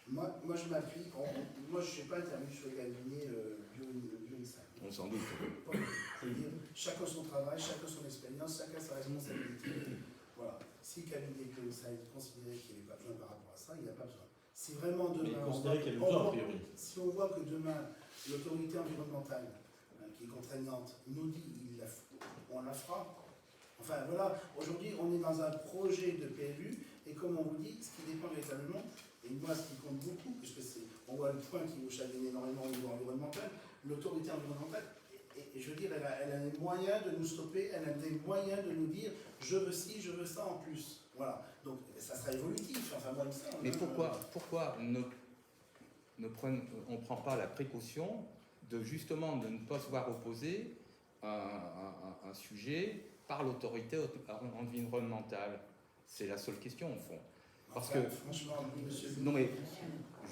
Moi je m'appuie, moi je ne suis pas intervenu sur le cabinet Bioinsight. On s'en doute. Je veux dire, chacun son travail, chacun son expérience, chacun sa responsabilité. Voilà. Si le cabinet Bioinsight considérait qu'il n'y avait pas besoin par rapport à ça, il n'y a pas besoin. Si vraiment Mais demain, considérer qu'il y a besoin, a priori. si on voit que demain, l'autorité environnementale, qui est contraignante, nous dit on la fera. Enfin voilà, aujourd'hui on est dans un projet de PLU, et comme on vous dit, ce qui dépend véritablement, et moi ce qui compte beaucoup, puisque on voit le point qui vous chagrine énormément au niveau environnemental, l'autorité environnementale, et je veux dire, elle a les moyens de nous stopper, elle a des moyens de nous dire je veux ci, je veux ça en plus. Voilà, donc ça sera évolutif, enfin moi ça. Mais pourquoi on ne prend pas la précaution de justement de ne pas se voir opposer un sujet par l'autorité environnementale? C'est la seule question au fond. Parce que, franchement, monsieur, non mais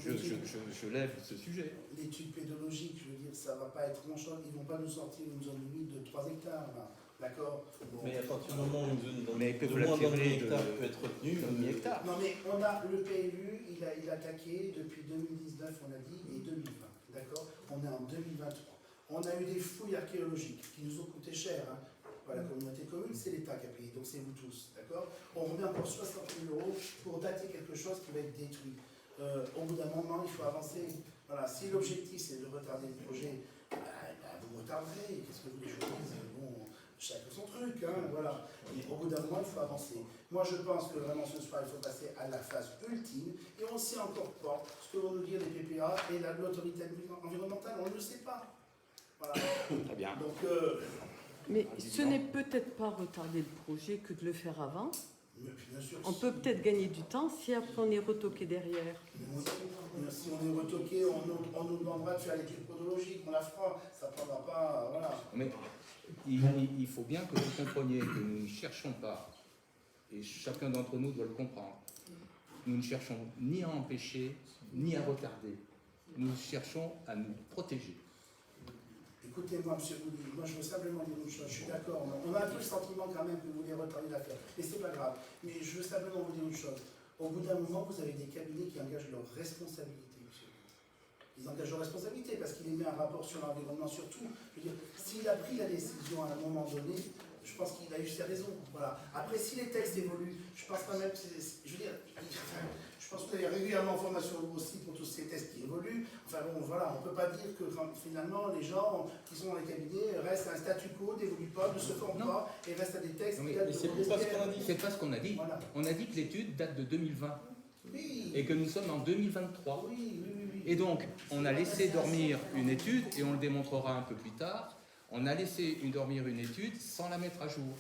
je lève ce sujet. L'étude pédologique, je veux dire, ça ne va pas être grand-chose. Ils ne vont pas nous sortir une zone humide de 3 hectares, là. D'accord bon. Mais à partir du moment où une zone de moins d'un tirer hectare peut être retenue, demi-hectare. Non mais on a le PLU, il a attaqué depuis 2019, on a dit, et 2020. D'accord. On est en 2023. On a eu des fouilles archéologiques qui nous ont coûté cher. Hein. La communauté commune, c'est l'État qui a payé, donc c'est vous tous, d'accord. On remet encore 60 000 € pour dater quelque chose qui va être détruit. Au bout d'un moment, il faut avancer. Voilà, si l'objectif c'est de retarder le projet, vous retarderez. Qu'est-ce que vous voulez choisir? Bon, chacun son truc, hein, voilà. Et au bout d'un moment, il faut avancer. Moi, je pense que vraiment ce soir, il faut passer à la phase ultime. Et on ne sait encore pas ce que vont nous dire les PPA et l'autorité environnementale. On ne le sait pas. Voilà. Très bien. Donc, mais ce n'est peut-être pas retarder le projet que de le faire avant. mais bien sûr, On peut peut-être gagner du temps si après on est retoqué derrière. si on est retoqué, on nous demandera de faire l'étude chronologique, on la fera, ça ne prendra pas, voilà. Mais il faut bien que vous compreniez que nous ne cherchons pas, et chacun d'entre nous doit le comprendre, nous ne cherchons ni à empêcher, ni à retarder. Nous cherchons à nous protéger. Écoutez-moi, M. Bouli, moi je veux simplement dire une chose, je suis d'accord, on a un peu le sentiment quand même que vous voulez retarder l'affaire, mais c'est pas grave. Mais je veux simplement vous dire une chose, au bout d'un moment, vous avez des cabinets qui engagent leur responsabilité, monsieur. Ils engagent leur responsabilité parce qu'il émet un rapport sur l'environnement surtout. Je veux dire, s'il a pris la décision à un moment donné, je pense qu'il a eu ses raisons. Voilà. Après, si les textes évoluent, je pense quand même que je veux dire, je pense qu'il y a régulièrement en formation aussi pour tous ces tests qui évoluent. Enfin bon, voilà, on ne peut pas dire que finalement les gens qui sont dans les cabinets restent à un statu quo, n'évoluent pas, ne se forment pas et restent à des textes qui datent de C'est pas ce qu'on a dit. Voilà. On a dit que l'étude date de 2020. Oui. Et que nous sommes en 2023. Oui. Et donc, on a laissé dormir une étude, et on le démontrera un peu plus tard, on a laissé dormir une étude sans la mettre à jour.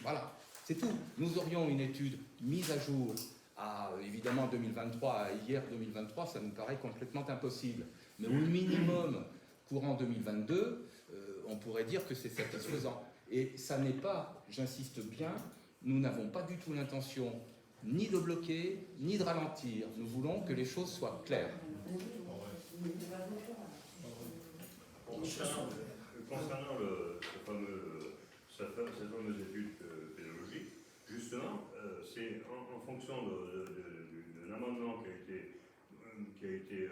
Voilà, c'est tout. Nous aurions une étude mise à jour à, évidemment, 2023, à hier 2023, ça nous paraît complètement impossible. Mais au minimum, courant 2022, on pourrait dire que c'est satisfaisant. Et ça n'est pas, j'insiste bien, nous n'avons pas du tout l'intention ni de bloquer, ni de ralentir. Nous voulons que les choses soient claires. Concernant cette fameuse étude pédagogique, justement, c'est en fonction d'un amendement qui a été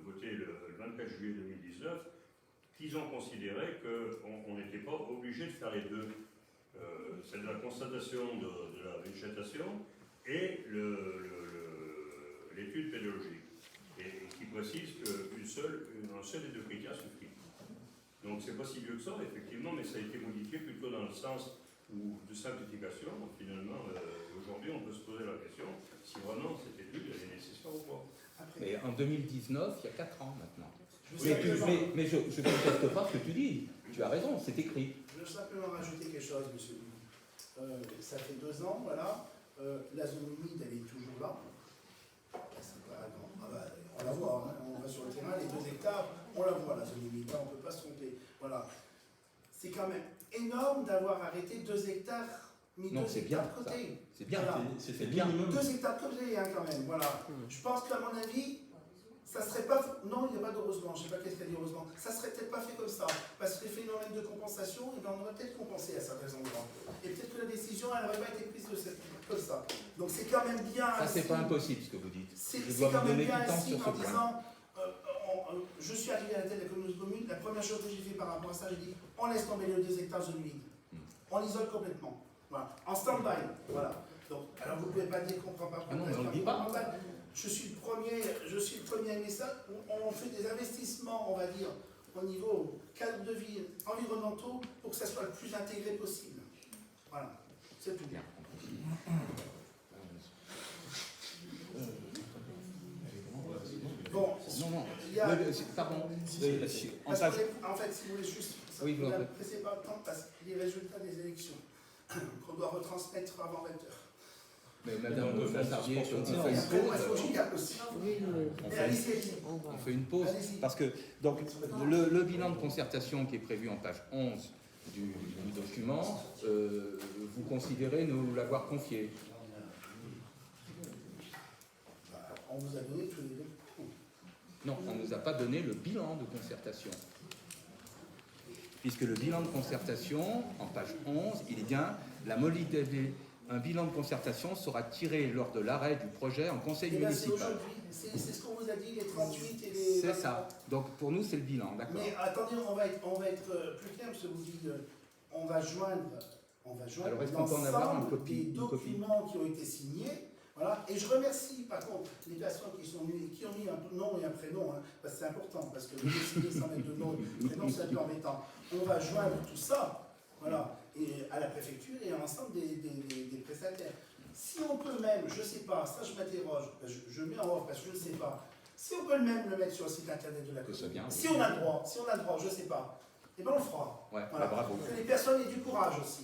voté le 24 juillet 2019 qu'ils ont considéré qu'on n'était pas obligé de faire les deux. C'est la constatation de la végétation et l'étude pédologique, et qui précise qu'un seul des deux critères suffit. Donc c'est pas si vieux que ça, effectivement, mais ça a été modifié plutôt dans le sens de simplification. Finalement, aujourd'hui, on peut se poser la question si vraiment cette étude est nécessaire ou pas. Mais en 2019, il y a 4 ans maintenant. Mais je ne conteste pas ce que tu dis. Tu as raison, c'est écrit. Je veux simplement rajouter quelque chose, monsieur. Ça fait 2 ans, voilà. La zone humide, elle est toujours là. On la voit, hein. On va sur le terrain, les 2 hectares, on la voit, la zone humide. Là, on ne peut pas se tromper. Voilà. C'est quand même énorme d'avoir arrêté 2 hectares, mis 2 hectares de côté. C'est bien, voilà. C'est bien. 2 hectares de côté, hein, quand même. Voilà. Je pense qu'à mon avis, Ça serait pas... Non, il n'y a pas d'heureusement, je ne sais pas qu'est-ce qu'elle dit heureusement. Ça serait peut-être pas fait comme ça, parce que les phénomènes de compensation, eh bien, on aurait peut-être compensé à certains endroits. Et peut-être que la décision, elle n'aurait pas été prise comme ça. Donc c'est quand même bien... Ça, c'est pas impossible ce que vous dites. C'est Je dois quand vous même donner bien du temps ainsi sur ce en point. disant... je suis arrivé à la tête de la communauté de communes, la première chose que j'ai fait par rapport à ça, j'ai dit, on laisse tomber les 2 hectares zone humide. On l'isole complètement. Voilà. En stand-by. Voilà. Donc, alors vous ne pouvez pas dire qu'on ne prend pas Ah non, mais on le dit pas. Je suis le premier à aimer ça. On fait des investissements, on va dire, au niveau cadre de vie environnementaux pour que ça soit le plus intégré possible. Voilà. C'est tout. Bien. Bon, Non. il y a... Pardon. En fait, si vous voulez juste... Oui, ne pressez pas le temps parce que les résultats des élections qu'on doit retransmettre avant 20h. Mais Madame Fassardier, on fait une pause. Parce que donc, le bilan de concertation qui est prévu en page 11 du document, vous considérez nous l'avoir confié? On vous a donné tous les deux. Non, on ne nous a pas donné le bilan de concertation. Puisque le bilan de concertation, en page 11, il est bien la modalité. Un bilan de concertation sera tiré lors de l'arrêt du projet en conseil municipal. C'est ce qu'on vous a dit, les 38 et les... C'est ça. Donc pour nous, c'est le bilan, d'accord. Mais attendez, on va être plus clair, parce que vous dites, on va joindre alors, est-ce qu'on peut en avoir une copie, des documents qui ont été signés. Voilà. Et je remercie, par contre, les personnes qui ont mis un nom et un prénom, hein, parce que c'est important, parce que le décider sans mettre de nom et de prénom, c'est un peu embêtant. On va joindre tout ça, voilà, et à la préfecture et à l'ensemble des prestataires. Si on peut même, je ne sais pas, ça je m'interroge, je mets en off parce que je ne sais pas, si on peut même le mettre sur le site internet de la commune, si on a le droit, je ne sais pas, eh bien on le fera. Ouais, voilà. bravo. Que les personnes aient du courage aussi.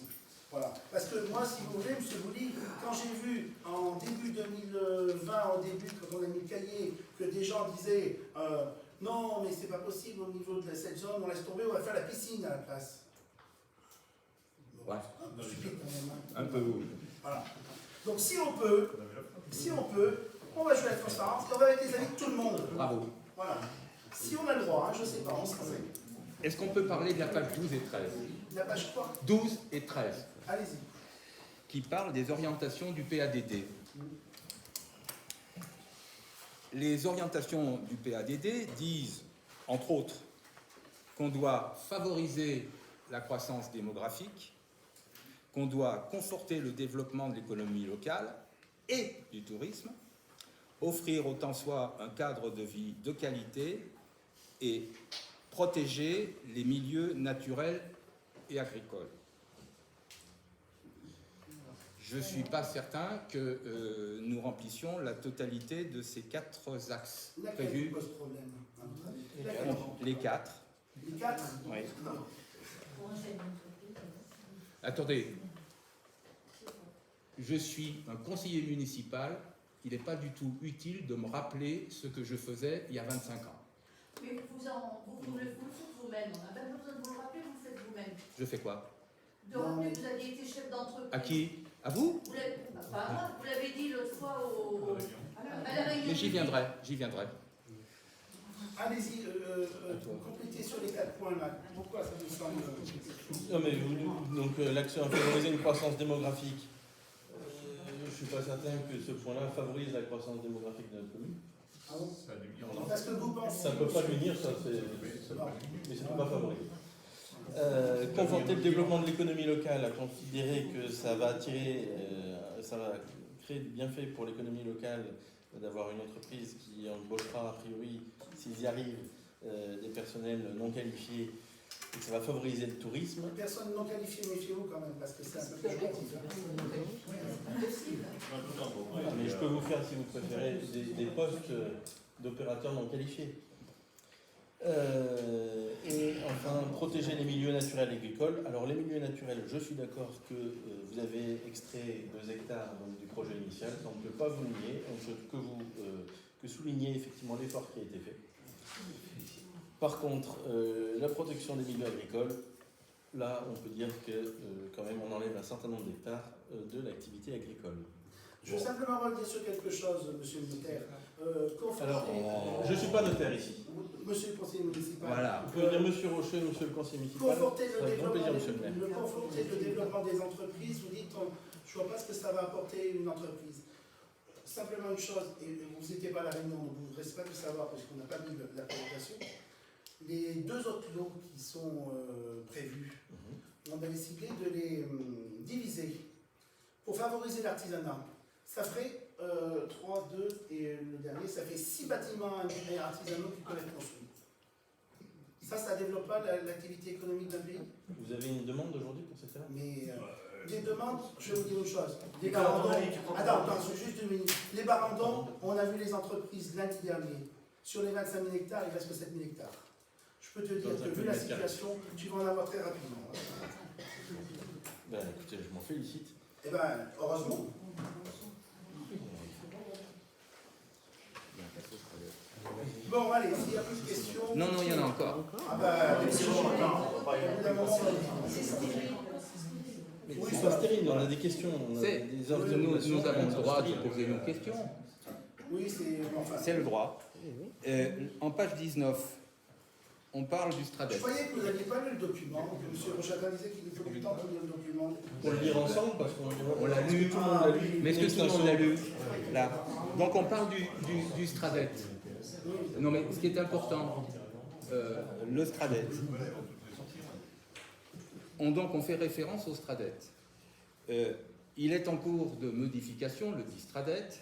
Voilà. Parce que moi, si vous voulez, M. Bouli, quand j'ai vu en début 2020, quand on a mis le cahier, que des gens disaient non, mais c'est pas possible au niveau de cette zone, on laisse tomber, on va faire la piscine à la place. Ouais. Un peu stupide quand même. Hein. Un peu, oui. Voilà. Donc si on peut, on va jouer à la transparence et on va avec les avis de tout le monde. Bravo. Voilà. Si on a le droit, hein, je ne sais pas, on se renseigne. Est-ce qu'on peut parler de la page 12 et 13 La page quoi? 12 et 13. Allez-y. Qui parle des orientations du PADD. Les orientations du PADD disent, entre autres, qu'on doit favoriser la croissance démographique, qu'on doit conforter le développement de l'économie locale et du tourisme, offrir autant soit un cadre de vie de qualité et protéger les milieux naturels et agricoles. Je ne suis pas certain que nous remplissions la totalité de ces 4 axes prévus. Pose problème, Les 4. Les 4 Oui. Attendez. Je suis un conseiller municipal. Il n'est pas du tout utile de me rappeler ce que je faisais il y a 25 ans. Mais vous le faites vous-même. On n'a pas besoin de vous le rappeler, vous le faites vous-même. Je fais quoi? De rappeler que vous aviez été chef d'entreprise. À qui? À vous? Vous l'avez dit l'autre fois à la réunion. Mais j'y viendrai, j'y viendrai. Allez-y, complétez sur les 4 points là. Pourquoi ça vous semble... Non mais donc l'action à favoriser une croissance démographique. Je ne suis pas certain que ce point-là favorise la croissance démographique de notre commune. Ah bon? Parce que vous pensez... Ça ne peut pas l'unir, ça mais ça ne peut pas favoriser. Conforter le développement de l'économie locale, à considérer que ça va attirer, ça va créer du bienfait pour l'économie locale d'avoir une entreprise qui embauchera a priori, s'ils y arrivent, des personnels non qualifiés, et que ça va favoriser le tourisme. Les personnes non qualifiées, méfiez-vous quand même, parce que c'est un peu péjoratif. Mais je peux vous faire, si vous préférez, des postes d'opérateurs non qualifiés. Et enfin, protéger les milieux naturels et agricoles. Alors les milieux naturels, je suis d'accord que vous avez extrait 2 hectares donc, du projet initial, ça on ne peut pas vous nier, on ne peut que souligner effectivement l'effort qui a été fait. Par contre, la protection des milieux agricoles, là on peut dire que quand même on enlève un certain nombre d'hectares de l'activité agricole. Je veux simplement revenir sur quelque chose, monsieur le notaire. Alors, je ne suis pas notaire ici. Monsieur le conseiller municipal. Voilà. Vous pouvez dire monsieur Rocher, monsieur le conseiller municipal. Conforter Ça fait grand plaisir, monsieur le maire. conforter le développement des entreprises, vous dites, je ne vois pas ce que ça va apporter une entreprise. Simplement une chose, et vous n'étiez pas à la réunion, donc vous ne restez pas de savoir, parce qu'on n'a pas mis la présentation. Les 2 autres lots qui sont prévus, on avait ciblé de les diviser pour favoriser l'artisanat. Ça ferait 3, 2 et le dernier, ça fait 6 bâtiments artisanaux qui peuvent être construits. Ça développe pas l'activité économique d'un pays. Vous avez une demande aujourd'hui pour cette heure? Mais des demandes, je vais vous dire une chose. Les barandons, attends, juste une minute. Les barandons, on a vu les entreprises lundi dernier. Sur les 25 000 hectares, il reste que 7 000 hectares. Je peux te dire que vu la situation, tu vas en avoir très rapidement. Ben écoutez, je m'en félicite. Eh bien, heureusement. Bon, allez, s'il y a plus de questions... Non, il y en a encore. Ah ben, c'est bon, Mais c'est pas stérile, on a des questions. On a des offres de nous avons le droit de poser nos questions. Oui, c'est le droit. En page 19, on parle du Stradec. Je croyais que vous n'aviez pas lu le document, que M. Rochatin disait qu'il nous faut du temps pour lire le document. Pour le lire ensemble, parce qu'on l'a lu. Tout le monde l'a lu. Mais est-ce que tout le monde l'a lu? Là. Donc on parle du Stradec. Non mais ce qui est important, le Stradec. Donc on fait référence au Stradec. Il est en cours de modification, le dit Stradec,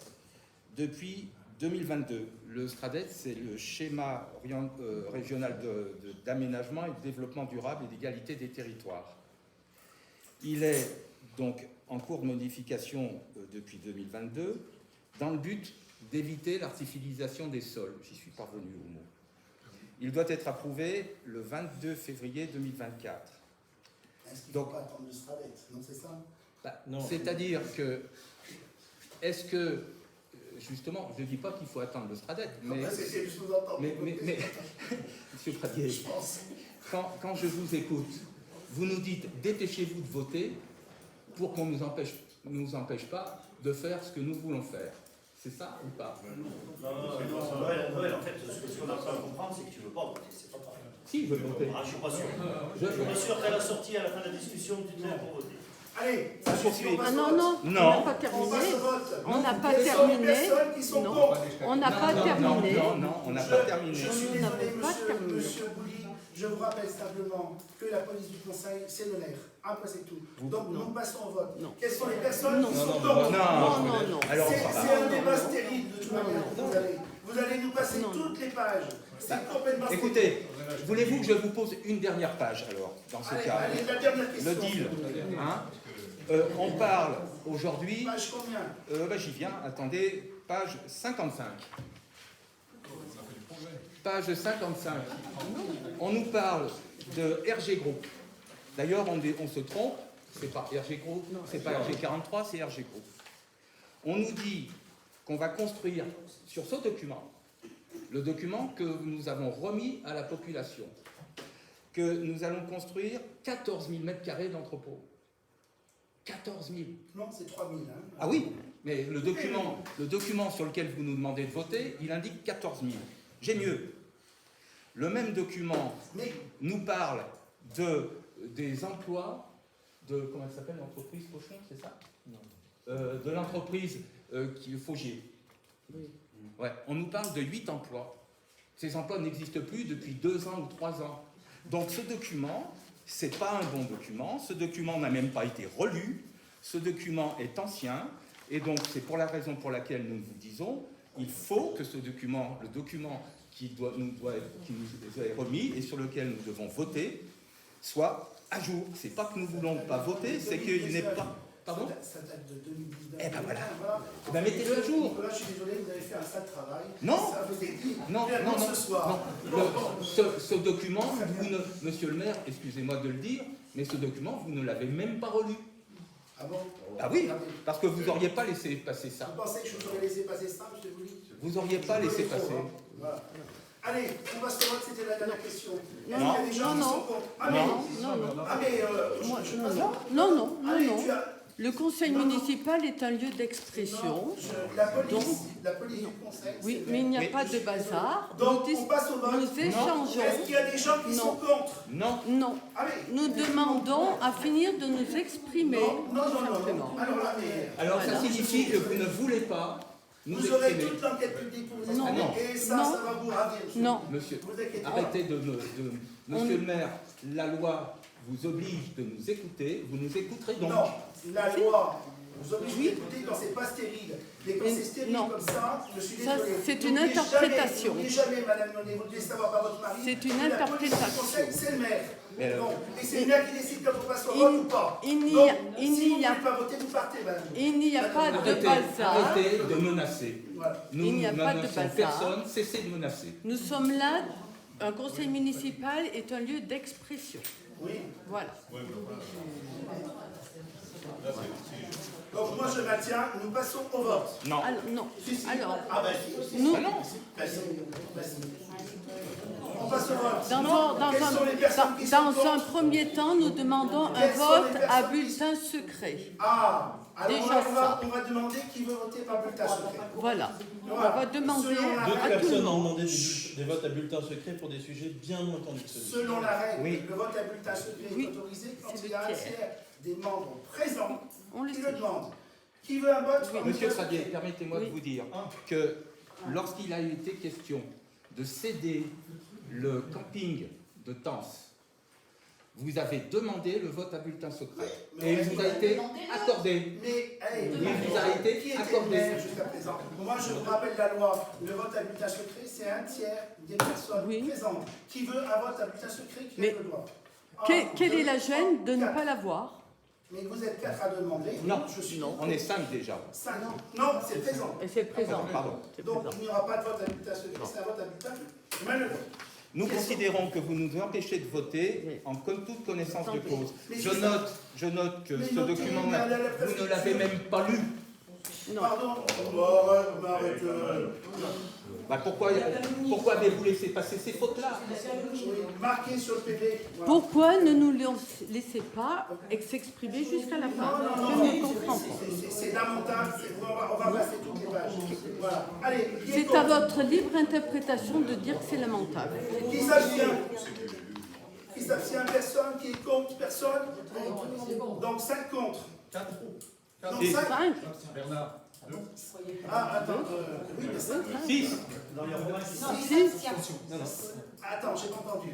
depuis 2022. Le Stradec, c'est le schéma régional d'aménagement et de développement durable et d'égalité des territoires. Il est donc en cours de modification depuis 2022 dans le but d'éviter l'artificialisation des sols. J'y suis parvenu au mot. Il doit être approuvé le 22 février 2024. Est-ce qu'il ne faut pas attendre le Stradec? Non, c'est ça? C'est-à-dire que, est-ce que, justement, je ne dis pas qu'il faut attendre le Stradec, mais, Monsieur Pradier, quand je vous écoute, vous nous dites dépêchez-vous de voter pour qu'on ne nous empêche pas de faire ce que nous voulons faire. C'est ça ou pas? Noël, en fait, ce qu'on a pas à comprendre, c'est que tu ne veux pas voter. C'est pas pareil. Si, je veux voter. Je ne suis pas sûr. Je suis pas sûr qu'à la sortie, à la fin de la discussion, tu te lèves pour voter. Allez, ça suffit. On n'a pas terminé. On n'a pas terminé. Non, on n'a pas terminé. Non, on n'a pas terminé. Je suis désolé, monsieur Bouli, je vous rappelle simplement que la police du Conseil, c'est le nerf. Après, c'est tout. Donc, nous passons au vote. Quelles sont les personnes qui sont contre? Non. C'est un débat stérile, de toute manière. Vous allez nous passer toutes les pages. C'est complètement stérile. Écoutez, voulez-vous que je vous pose une dernière page, alors, dans ce cas? Allez, la dernière question. Le deal. On parle aujourd'hui... Page combien? J'y viens, attendez, page 55. Page 55. On nous parle de RG Group. D'ailleurs, on se trompe, c'est pas RG Group, c'est pas RG43, c'est RG Group. On nous dit qu'on va construire sur ce document, le document que nous avons remis à la population, que nous allons construire 14 000 m² d'entrepôt. 14 000. Non, c'est 3 000. Hein. Ah oui, mais le document sur lequel vous nous demandez de voter, il indique 14 000. J'ai mieux. Le même document nous parle des emplois de... Comment elle s'appelle l'entreprise Cochon, c'est ça? Non. De l'entreprise Faugier. Oui. Ouais, on nous parle de 8 emplois. Ces emplois n'existent plus depuis 2 ans ou 3 ans. Donc ce document... c'est pas un bon document, ce document n'a même pas été relu, ce document est ancien, et donc c'est pour la raison pour laquelle nous vous disons, il faut que ce document, le document qui nous est remis et sur lequel nous devons voter, soit à jour. C'est pas que nous voulons pas voter, c'est qu'il n'est pas... Pardon? Ça date de 2019. Eh ben voilà. Eh ben mettez-le à jour. Là, je suis désolé, vous avez fait un sale travail. Non. Ça vous est dit. Non. Ce soir. Ce document, monsieur le maire, excusez-moi de le dire, mais ce document, vous ne l'avez même pas relu. Ah bon? Ah oui, parce que vous n'auriez pas laissé passer ça. Vous pensez que je vous aurais laissé passer ça, monsieur Bouli? Vous n'auriez pas laissé passer. Voilà. Allez, on va se voir, c'était la dernière question. Non. Ah mais, Non. Le conseil municipal est un lieu d'expression. La police du conseil. Oui, mais il n'y a pas de bazar. Donc, on passe au vote. Nous échangeons. Est-ce qu'il y a des gens qui sont contre? Non. Non. Nous demandons à finir de nous exprimer. Non. Simplement. Alors ça signifie que vous ne voulez pas nous vous aurez exprimer. toute l'enquête publique pour vous Non. exprimer. Et ça va vous ravir. Non. Monsieur, Vous inquiétez pas. arrêtez Monsieur le maire, la loi vous oblige de nous écouter, vous nous écouterez donc. Non, la loi vous oblige d'écouter quand c'est pas stérile. Mais quand c'est stérile comme ça, je suis Ça, désolé. c'est une interprétation. N'oubliez jamais, madame Nonnet, vous devez savoir par votre mari. C'est une que la police du interprétation. conseil, c'est le maire. Mais Bon, et c'est le maire qui décide quand on passe au vote ou pas. Il n'y Donc, a- si vous ne voulez pas voter, vous partez, madame. Il n'y a pas de bazar. Arrêtez de menacer. Voilà. Nous Il n'y a pas de menaçons bazar. personne, cessez de menacer. Nous sommes là. Un conseil municipal est un lieu d'expression. Oui. Voilà. Donc moi je maintiens, nous passons au vote. Non. Alors, non. Si. Alors, Ah ben si. nous, Ben si. On passe au vote. Quelles sont les personnes qui sont dans un contre? premier temps, nous demandons un Quelles sont les vote à personnes bulletin secret. Ah, alors Déjà on va demander qui veut voter par bulletin secret. Voilà. On Voilà. va demander Selon la D'autres à tout le personnes ont monde. demandé des votes à bulletin secret pour des sujets bien moins tendus que celui-ci. Selon la règle, Oui. le vote à bulletin secret Oui. est autorisé quand C'est il le y a un tiers. tiers des membres présents On le qui sait. le demandent. Qui veut un vote par Monsieur bulletin Pradier, secret? permettez-moi Oui. de vous dire que lorsqu'il a été question de céder le camping de Tence, vous avez demandé le vote à bulletin secret. Mais Et il vous a été accordé. Mais, allez, Il vous a été qui était accordé. maire jusqu'à présent? Moi, je vous rappelle la loi. Le vote à bulletin secret, c'est un tiers des personnes Oui. présentes. Qui veut un vote à bulletin secret, qui Mais a le droit? Quelle est la gêne de ne pas l'avoir? Mais vous êtes 4 à demander. Non, je suis on est 5 déjà. 5. Non, c'est présent. Et c'est présent. Pardon. C'est Donc, présent. il n'y aura pas de vote à bulletin secret, c'est un vote à bulletin manœuvre. Nous considérons que vous nous empêchez de voter en toute connaissance de cause. Mais Je c'est ça. note que Mais ce notez, document, mais allez à la vous ne préfecture. l'avez même pas lu. Non. Pardon. Arrête. Bah, pourquoi avez-vous laissé passer ces fautes-là? Marqué sur le PV. Voilà. Pourquoi ne nous laissez pas s'exprimer jusqu'à la fin? Je ne comprends pas. C'est lamentable, on va passer toutes les pages. Voilà. Allez, qui est C'est à contre? votre libre interprétation de dire que c'est lamentable. Qui s'abstient? Qui s'abstient? Personne. Qui est contre? Personne. Donc 5 contre. Donc 5. 5. Ah, attends. Oui, mais 5. 6. Attends, j'ai pas entendu.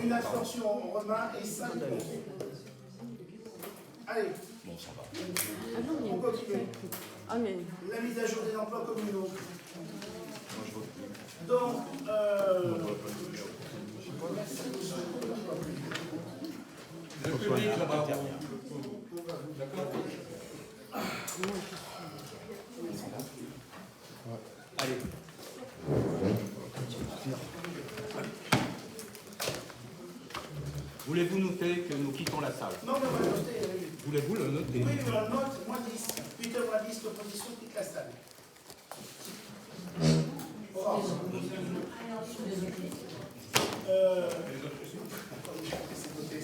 Une abstention, on remet et 5 contre. Allez. On continue. Ah, mais La mise à jour des emplois communaux. Donc, Allez. Voulez-vous noter que nous quittons la salle? non, mais on va noter. Voulez-vous le noter? Oui, mais on note, moins 10. 8h moins 10, l'opposition quitte la salle. Au revoir. C'est noté.